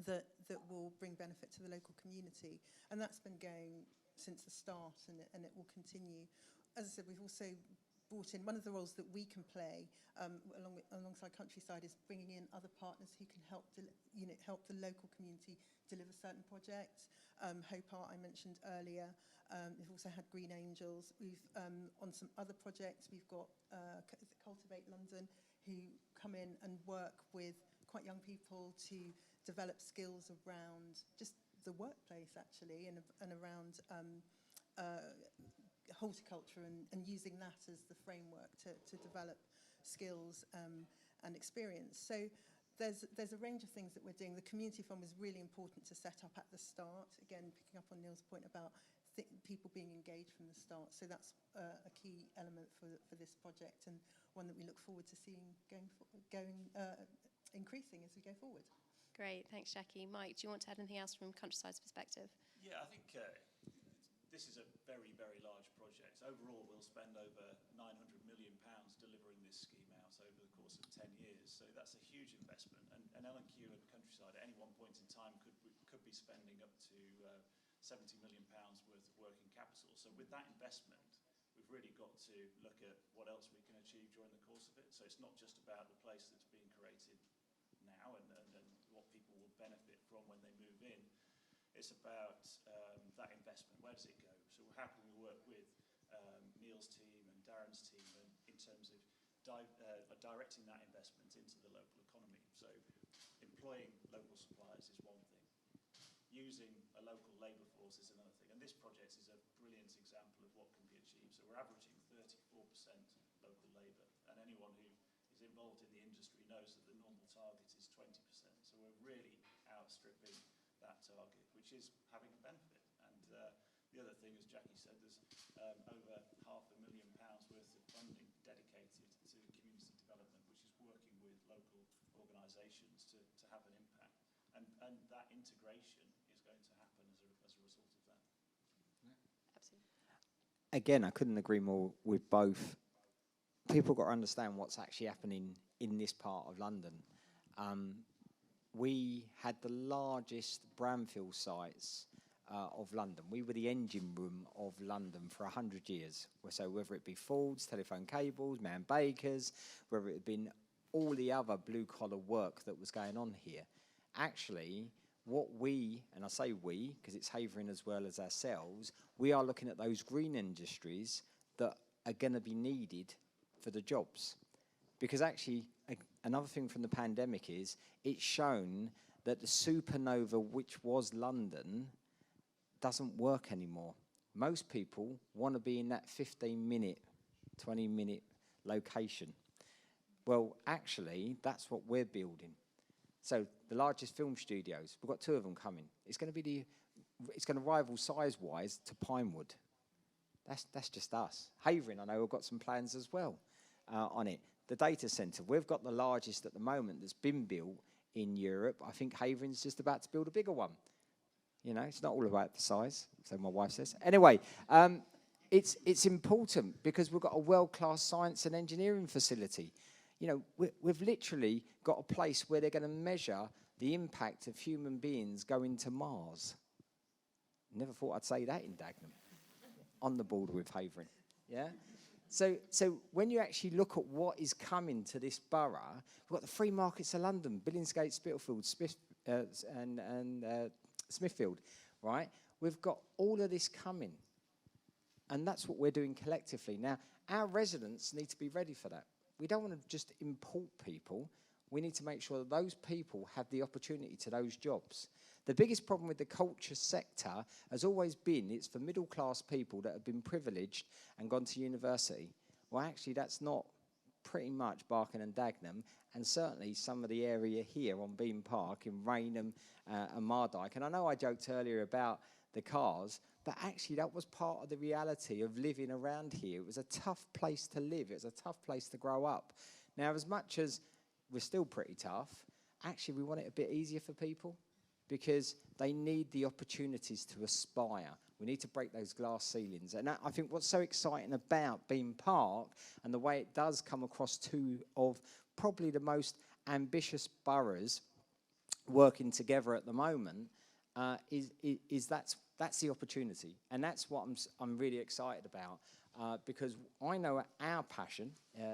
that will bring benefit to the local community. And that's been going since the start, and it will continue. As I said, we've also brought in one of the roles that we can play alongside Countryside is bringing in other partners who can help the local community deliver certain projects. Hope Art I mentioned earlier. We've also had Green Angels. We've on some other projects we've got Cultivate London, who come in and work with quite young people to develop skills around just the workplace actually, and around horticulture and using that as the framework to develop skills and experience. So there's a range of things that we're doing. The community fund was really important to set up at the start. Again, picking up on Neil's point about people being engaged from the start. So that's a key element for this project, and one that we look forward to seeing increasing as we go forward. Great, thanks, Jackie. Mike, do you want to add anything else from Countryside's perspective? Yeah, I think this is a very, very large project. Overall, we'll spend over £900 million delivering this scheme out over the course of 10 years. So that's a huge investment. And L&Q and Countryside at any one point in time could be spending up to £70 million worth of working capital. So with that investment, we've really got to look at what else we can achieve during the course of it. So it's not just about the place that's being created now and what people will benefit from when they move in. It's about that investment. Where does it go? So how can we work with Neil's team and Darren's team in terms of directing that investment into the local economy? So employing local suppliers is one thing. Using a local labour force is another thing. And this project is a brilliant example of what can be achieved. So we're averaging 34% local labour. And anyone who is involved in the industry knows that the normal target is 20%. So we're really outstripping that target, which is having a benefit. And the other thing, as Jackie said, there's over £500,000 worth of funding dedicated to community development, which is working with local organisations to have an impact. And that integration is going to happen as a result of that. Absolutely. Again, I couldn't agree more with both. People got to understand what's actually happening in this part of London. We had the largest brownfield sites of London. We were the engine room of London for 100 years. So whether it be Fords, telephone cables, Man Bakers, whether it had been all the other blue-collar work that was going on here. Actually, what we, and I say we, because it's Havering as well as ourselves, we are looking at those green industries that are going to be needed for the jobs. Because actually, another thing from the pandemic is it's shown that the supernova, which was London, doesn't work anymore. Most people want to be in that 15-minute, 20-minute location. Well, actually, that's what we're building. So the largest film studios, we've got 2 of them coming. It's going to rival size-wise to Pinewood. That's just us. Havering, I know, we've got some plans as well on it. The data centre, we've got the largest at the moment that's been built in Europe. I think Havering's just about to build a bigger one. You know, it's not all about the size, so my wife says. Anyway, it's important because we've got a world-class science and engineering facility. You know, we've literally got a place where they're going to measure the impact of human beings going to Mars. Never thought I'd say that in Dagenham. On the border with Havering, yeah? So when you actually look at what is coming to this borough, we've got the free markets of London, Billingsgate, Spitalfield, Smithfield, right? We've got all of this coming. And that's what we're doing collectively. Now, our residents need to be ready for that. We don't want to just import people. We need to make sure that those people have the opportunity to those jobs. The biggest problem with the culture sector has always been it's for middle-class people that have been privileged and gone to university. Well, actually, that's not pretty much Barking and Dagenham, and certainly some of the area here on Bean Park in Rainham and Mardyke. And I know I joked earlier about the cars, but actually that was part of the reality of living around here. It was a tough place to live. It was a tough place to grow up. Now, as much as we're still pretty tough, actually we want it a bit easier for people because they need the opportunities to aspire. We need to break those glass ceilings. And I think what's so exciting about Bean Park and the way it does come across 2 of probably the most ambitious boroughs working together at the moment is that's the opportunity. And that's what I'm really excited about because I know our passion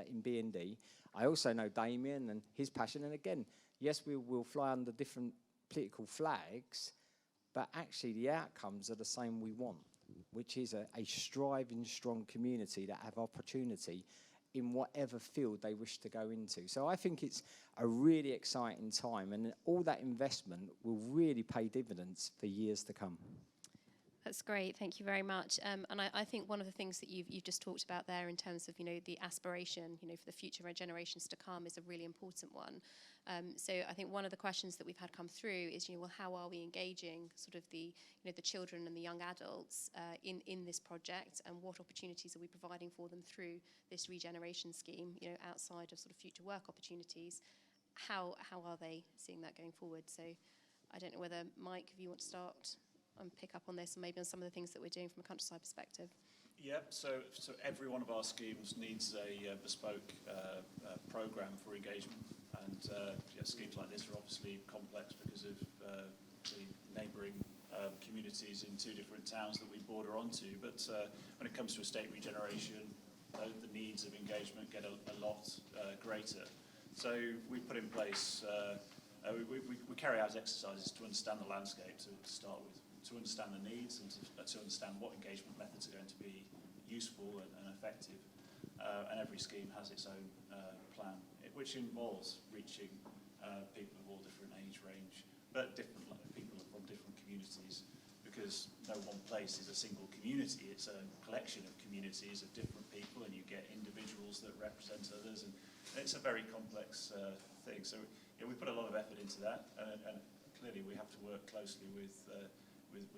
in B&D. I also know Damien and his passion. And again, yes, we will fly under different political flags, but actually the outcomes are the same we want, which is a striving, strong community that have opportunity in whatever field they wish to go into. So I think it's a really exciting time, and all that investment will really pay dividends for years to come. That's great. Thank you very much. And I think one of the things that you've just talked about there in terms of, the aspiration, for the future generations to come is a really important one. So I think one of the questions that we've had come through is, well, how are we engaging sort of the children and the young adults in this project, and what opportunities are we providing for them through this regeneration scheme, outside of sort of future work opportunities? How are they seeing that going forward? So I don't know whether, Mike, if you want to start and pick up on this and maybe on some of the things that we're doing from a countryside perspective. Yeah, so every one of our schemes needs a bespoke programme for engagement, and schemes like this are obviously complex because of the neighbouring communities in 2 different towns that we border onto, but when it comes to estate regeneration, the needs of engagement get a lot greater. So we put in place we carry out exercises to understand the landscape to start with, to understand the needs and to understand what engagement methods are going to be useful and effective. And every scheme has its own plan, which involves reaching people of all different age range, but different people from different communities, because no one place is a single community. It's a collection of communities of different people, and you get individuals that represent others, and it's a very complex thing. So we put a lot of effort into that, and clearly we have to work closely with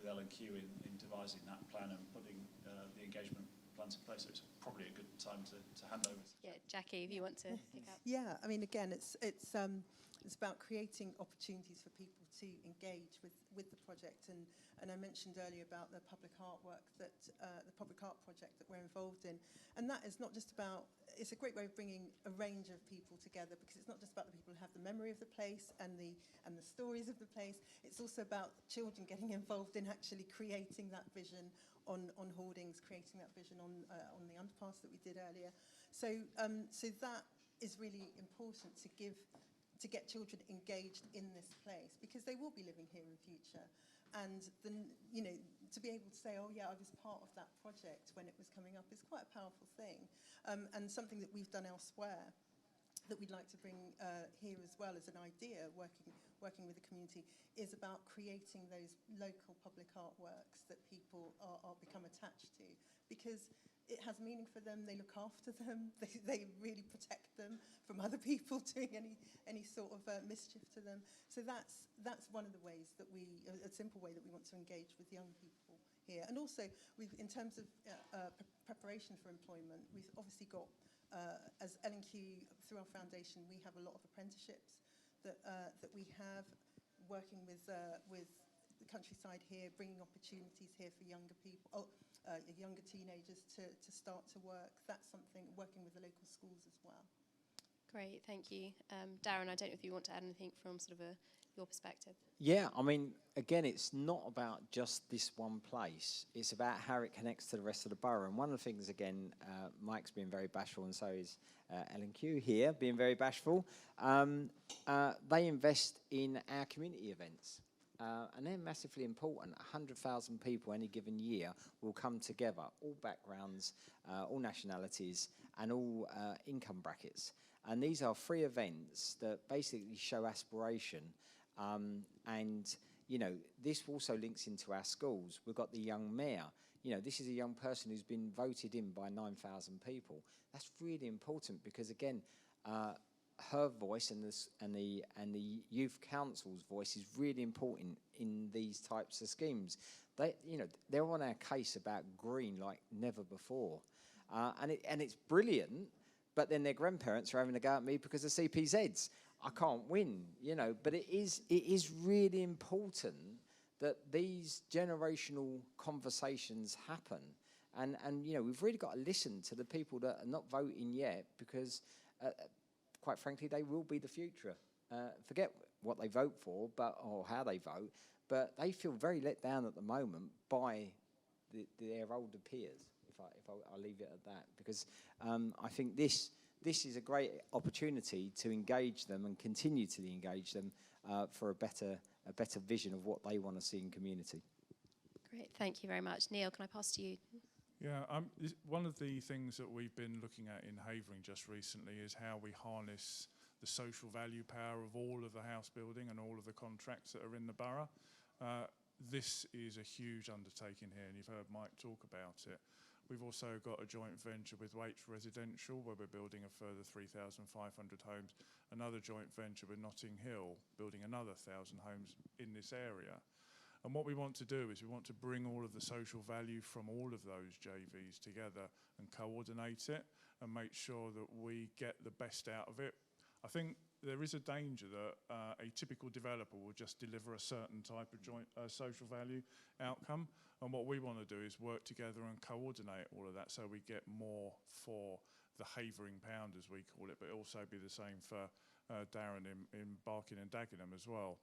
L&Q in devising that plan and putting the engagement plans in place. So it's probably a good time to hand over. Yeah, Jackie, if you want to pick up. Yeah, I mean, again, it's about creating opportunities for people to engage with the project, and I mentioned earlier about the public art work that the public art project that we're involved in, and that is not just about. It's a great way of bringing a range of people together, because it's not just about the people who have the memory of the place and the stories of the place. It's also about children getting involved in actually creating that vision on hoardings, creating that vision on the underpass that we did earlier. So that is really important to get children engaged in this place, because they will be living here in the future. And then, you know, to be able to say, oh yeah, I was part of that project when it was coming up, is quite a powerful thing, and something that we've done elsewhere that we'd like to bring here as well as an idea, working with the community, is about creating those local public artworks that people are become attached to, because it has meaning for them. They look after them. They really protect them from other people doing any sort of mischief to them. So that's one of the ways that a simple way that we want to engage with young people here. And also, in terms of preparation for employment, we've obviously got, as L&Q, through our foundation, we have a lot of apprenticeships that we have, working with the Countryside here, bringing opportunities here for younger people. Younger teenagers to start to work. That's something, working with the local schools as well. Great, thank you. Darren, I don't know if you want to add anything from sort of your perspective. Yeah, I mean, again, it's not about just this one place. It's about how it connects to the rest of the borough. And one of the things, again, Mike's been very bashful, and so is L&Q here, being very bashful. They invest in our community events. And they're massively important. 100,000 people any given year will come together, all backgrounds, all nationalities, and all income brackets. And these are free events that basically show aspiration. And, you know, this also links into our schools. We've got the young mayor. You know, this is a young person who's been voted in by 9,000 people. That's really important, because, again, her voice and the youth council's voice is really important in these types of schemes. They're on our case about green like never before, and it's brilliant. But then their grandparents are having a go at me because of CPZs. I can't win, you know. But it is really important that these generational conversations happen, and you know, we've really got to listen to the people that are not voting yet, because. Quite frankly, they will be the future. Forget what they vote for, or how they vote, but they feel very let down at the moment by their older peers. If I leave it at that, because I think this is a great opportunity to engage them and continue to engage them for a better vision of what they want to see in community. Great, thank you very much. Neil, can I pass to you? Yeah, one of the things that we've been looking at in Havering just recently is how we harness the social value power of all of the house building and all of the contracts that are in the borough. This is a huge undertaking here, and you've heard Mike talk about it. We've also got a joint venture with Waite Residential, where we're building a further 3,500 homes. Another joint venture with Notting Hill, building another 1,000 homes in this area. And what we want to do is we want to bring all of the social value from all of those JVs together and coordinate it and make sure that we get the best out of it. I think there is a danger that a typical developer will just deliver a certain type of joint social value outcome. And what we want to do is work together and coordinate all of that, so we get more for the Havering pound, as we call it, but also be the same for Darren in Barking and Dagenham as well.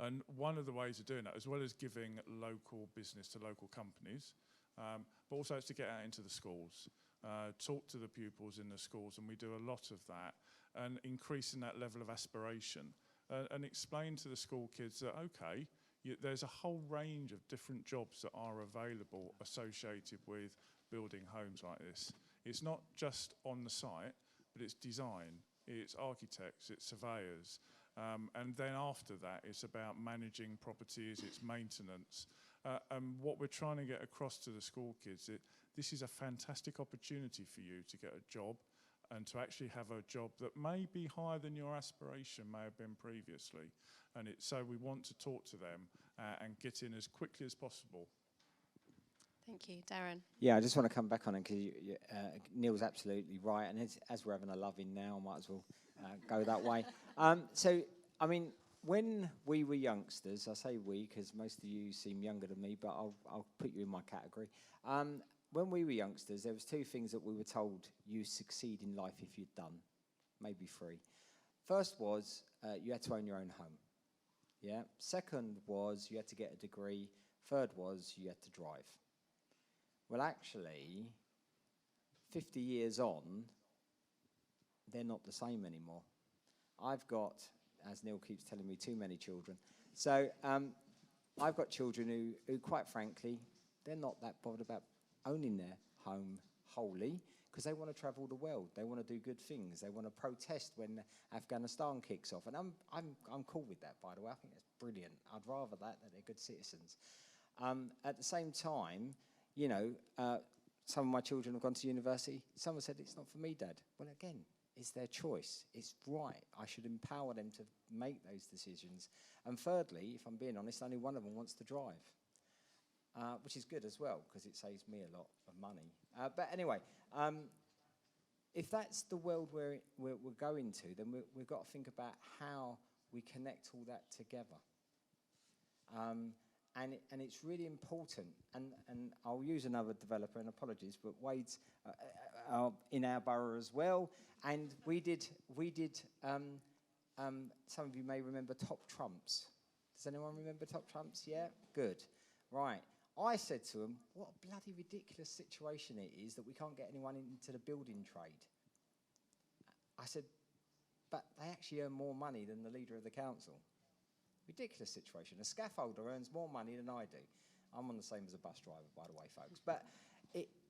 And one of the ways of doing that, as well as giving local business to local companies, but also it's to get out into the schools, talk to the pupils in the schools, and we do a lot of that, and increasing that level of aspiration. and explain to the school kids that, okay, there's a whole range of different jobs that are available associated with building homes like this. It's not just on the site, but it's design, it's architects, it's surveyors, and then after that it's about managing properties, it's maintenance. And what we're trying to get across to the school kids, this is a fantastic opportunity for you to get a job and to actually have a job that may be higher than your aspiration may have been previously. And so we want to talk to them and get in as quickly as possible. Thank you. Darren? Yeah, I just want to come back on it because Neil's absolutely right. And as we're having a love-in now, I might as well go that way. So, I mean, when we were youngsters, I say we because most of you seem younger than me, but I'll put you in my category. When we were youngsters, there was two things that we were told you succeed in life if you'd done, maybe three. First was you had to own your own home. Yeah. Second was you had to get a degree. Third was you had to drive. Well, actually, 50 years on, they're not the same anymore. I've got, as Neil keeps telling me, too many children. So I've got children who, quite frankly, they're not that bothered about owning their home wholly because they want to travel the world. They want to do good things. They want to protest when Afghanistan kicks off. And I'm cool with that, by the way. I think that's brilliant. I'd rather that they're good citizens. At the same time, you know, some of my children have gone to university. Someone said, it's not for me, Dad. Well, again, it's their choice. It's right. I should empower them to make those decisions. And thirdly, if I'm being honest, only one of them wants to drive, which is good as well because it saves me a lot of money. But anyway, if that's the world we're going to, then we've got to think about how we connect all that together. And it's really important, and I'll use another developer, and apologies, but Wade's in our borough as well, and we did. Some of you may remember Top Trumps. Does anyone remember Top Trumps? Yeah, good, right. I said to him, what a bloody ridiculous situation it is that we can't get anyone into the building trade. I said, but they actually earn more money than the leader of the council. Ridiculous situation. A scaffolder earns more money than I do. I'm on the same as a bus driver, by the way, folks. But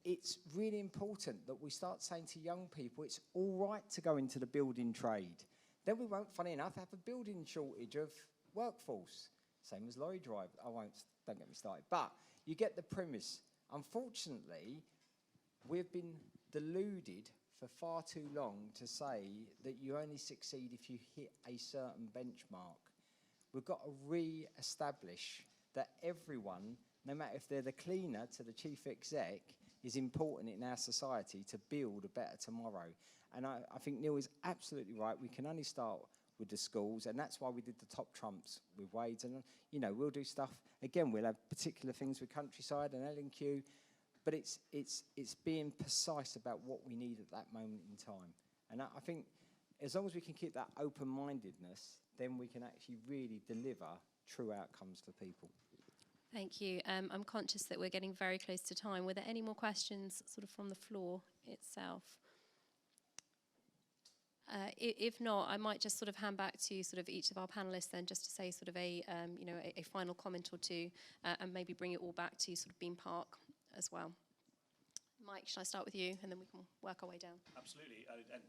it's really important that we start saying to young people, it's all right to go into the building trade. Then we won't, funny enough, have a building shortage of workforce. Same as lorry drivers. Don't get me started. But you get the premise. Unfortunately, we've been deluded for far too long to say that you only succeed if you hit a certain benchmark. We've got to re-establish that everyone, no matter if they're the cleaner to the chief exec, is important in our society to build a better tomorrow. And I think Neil is absolutely right. We can only start with the schools, and that's why we did the Top Trumps with Wade's. And, you know, we'll do stuff. Again, we'll have particular things with Countryside and L&Q, but it's being precise about what we need at that moment in time. And I think as long as we can keep that open-mindedness, then we can actually really deliver true outcomes for people. Thank you. I'm conscious that we're getting very close to time. Were there any more questions sort of from the floor itself? If not, I might just sort of hand back to sort of each of our panellists then, just to say sort of a final comment or two, and maybe bring it all back to sort of Bean Park as well. Mike, shall I start with you, and then we can work our way down? Absolutely. And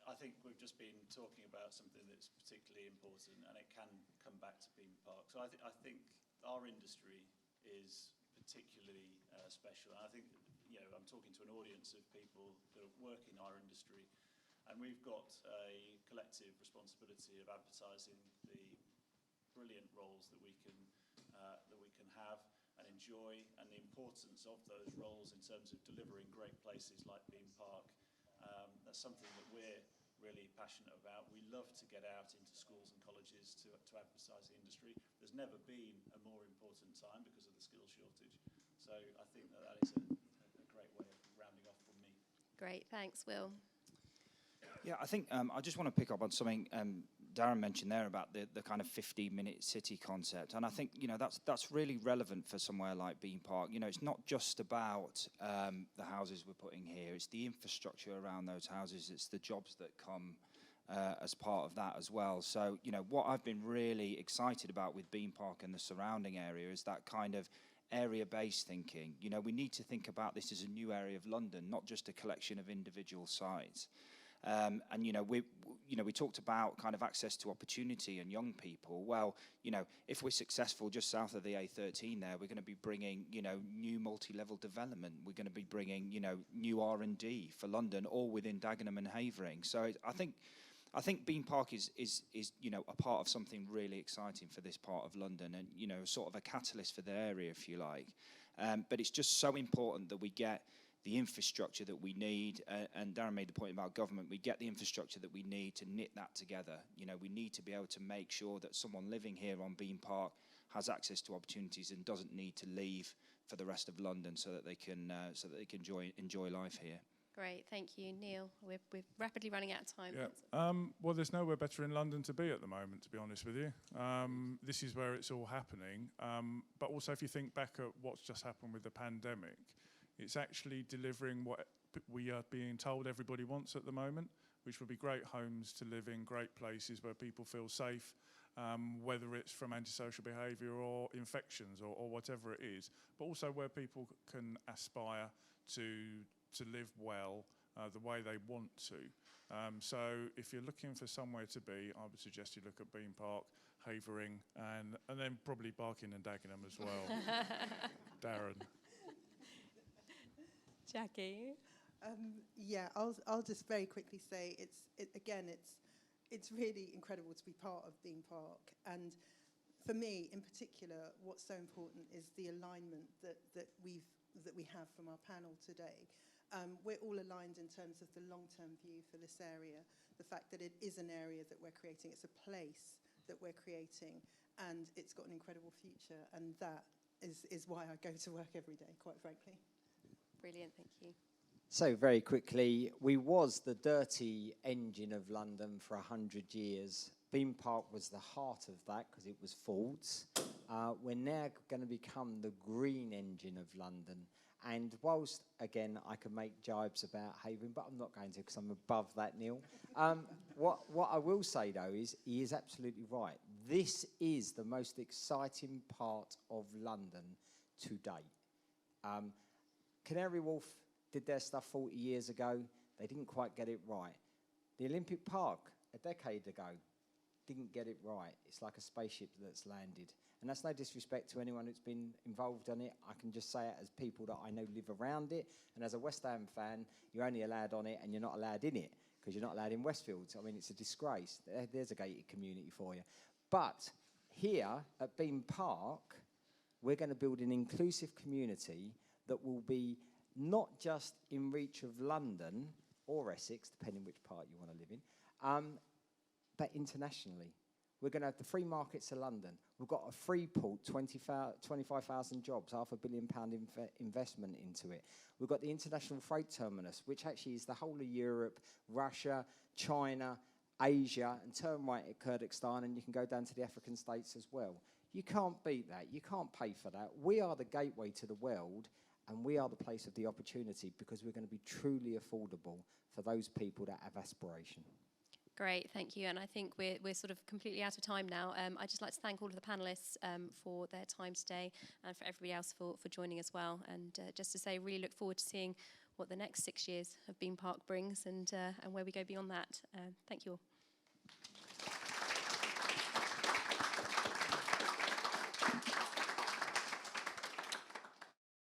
I think we've just been talking about something that's particularly important, and it can come back to Bean Park. So I think our industry is particularly special. And I think, you know, I'm talking to an audience of people that work in our industry, and we've got a collective responsibility of advertising the brilliant roles that we can have and enjoy, and the importance of those roles in terms of delivering great places like Bean Park. That's something that we're really passionate about. We love to get out into schools and colleges to advertise the industry. There's never been a more important time because of the skills shortage. So I think that is a great way of rounding off from me. Great, thanks, Will. Yeah, I think I just want to pick up on something Darren mentioned there about the kind of 15-minute city concept, and I think, you know, that's really relevant for somewhere like Bean Park. You know, it's not just about the houses we're putting here; it's the infrastructure around those houses, it's the jobs that come as part of that as well. So, you know, what I've been really excited about with Bean Park and the surrounding area is that kind of area-based thinking. You know, we need to think about this as a new area of London, not just a collection of individual sites. And you know, we talked about kind of access to opportunity and young people. Well, you know, if we're successful just south of the A13 there, we're going to be bringing, you know, new multi-level development. We're going to be bringing, you know, new R&D for London, all within Dagenham and Havering. So I think Bean Park is you know, a part of something really exciting for this part of London, and you know, sort of a catalyst for the area, if you like. But it's just so important that we get the infrastructure that we need, and Darren made the point about government. We get the infrastructure that we need to knit that together. You know, we need to be able to make sure that someone living here on Bean Park has access to opportunities and doesn't need to leave for the rest of London, so that they can enjoy life here. Great, thank you, Neil. We're rapidly running out of time. Yeah. Well, there's nowhere better in London to be at the moment, to be honest with you. This is where it's all happening. But also, if you think back at what's just happened with the pandemic, it's actually delivering what we are being told everybody wants at the moment, which would be great homes to live in, great places where people feel safe, whether it's from antisocial behaviour or infections or whatever it is, but also where people can aspire to live well the way they want to. So if you're looking for somewhere to be, I would suggest you look at Bean Park, Havering, and then probably Barking and Dagenham as well. Darren. Jackie? Yeah, I'll just very quickly say it's really incredible to be part of Bean Park, and for me in particular, what's so important is the alignment that we have from our panel today. We're all aligned in terms of the long-term view for this area, the fact that it is an area that we're creating, it's a place that we're creating, and it's got an incredible future, and that is why I go to work every day, quite frankly. Brilliant, thank you. So very quickly, we was the dirty engine of London for 100 years. Bean Park was the heart of that because it was Ford's. We're now going to become the green engine of London. And whilst, again, I can make jibes about Havering, but I'm not going to because I'm above that, Neil. What I will say, though, is he is absolutely right. This is the most exciting part of London to date. Canary Wharf did their stuff 40 years ago. They didn't quite get it right. The Olympic Park, a decade ago, didn't get it right. It's like a spaceship that's landed. And that's no disrespect to anyone who's been involved on it. I can just say it as people that I know live around it. And as a West Ham fan, you're only allowed on it and you're not allowed in it because you're not allowed in Westfield. I mean, it's a disgrace. There's a gated community for you. But here at Bean Park, we're going to build an inclusive community that will be not just in reach of London or Essex, depending which part you want to live in, but internationally. We're going to have the free markets of London. We've got a free port, 25,000 jobs, £500 million investment into it. We've got the international freight terminus, which actually is the whole of Europe, Russia, China, Asia, and turn right at Kyrgyzstan, and you can go down to the African states as well. You can't beat that. You can't pay for that. We are the gateway to the world, and we are the place of the opportunity because we're going to be truly affordable for those people that have aspiration. Great, thank you. And I think we're sort of completely out of time now. I'd just like to thank all of the panellists for their time today and for everybody else for joining as well. And just to say, really look forward to seeing what the next 6 years of Bean Park brings and where we go beyond that. Thank you all.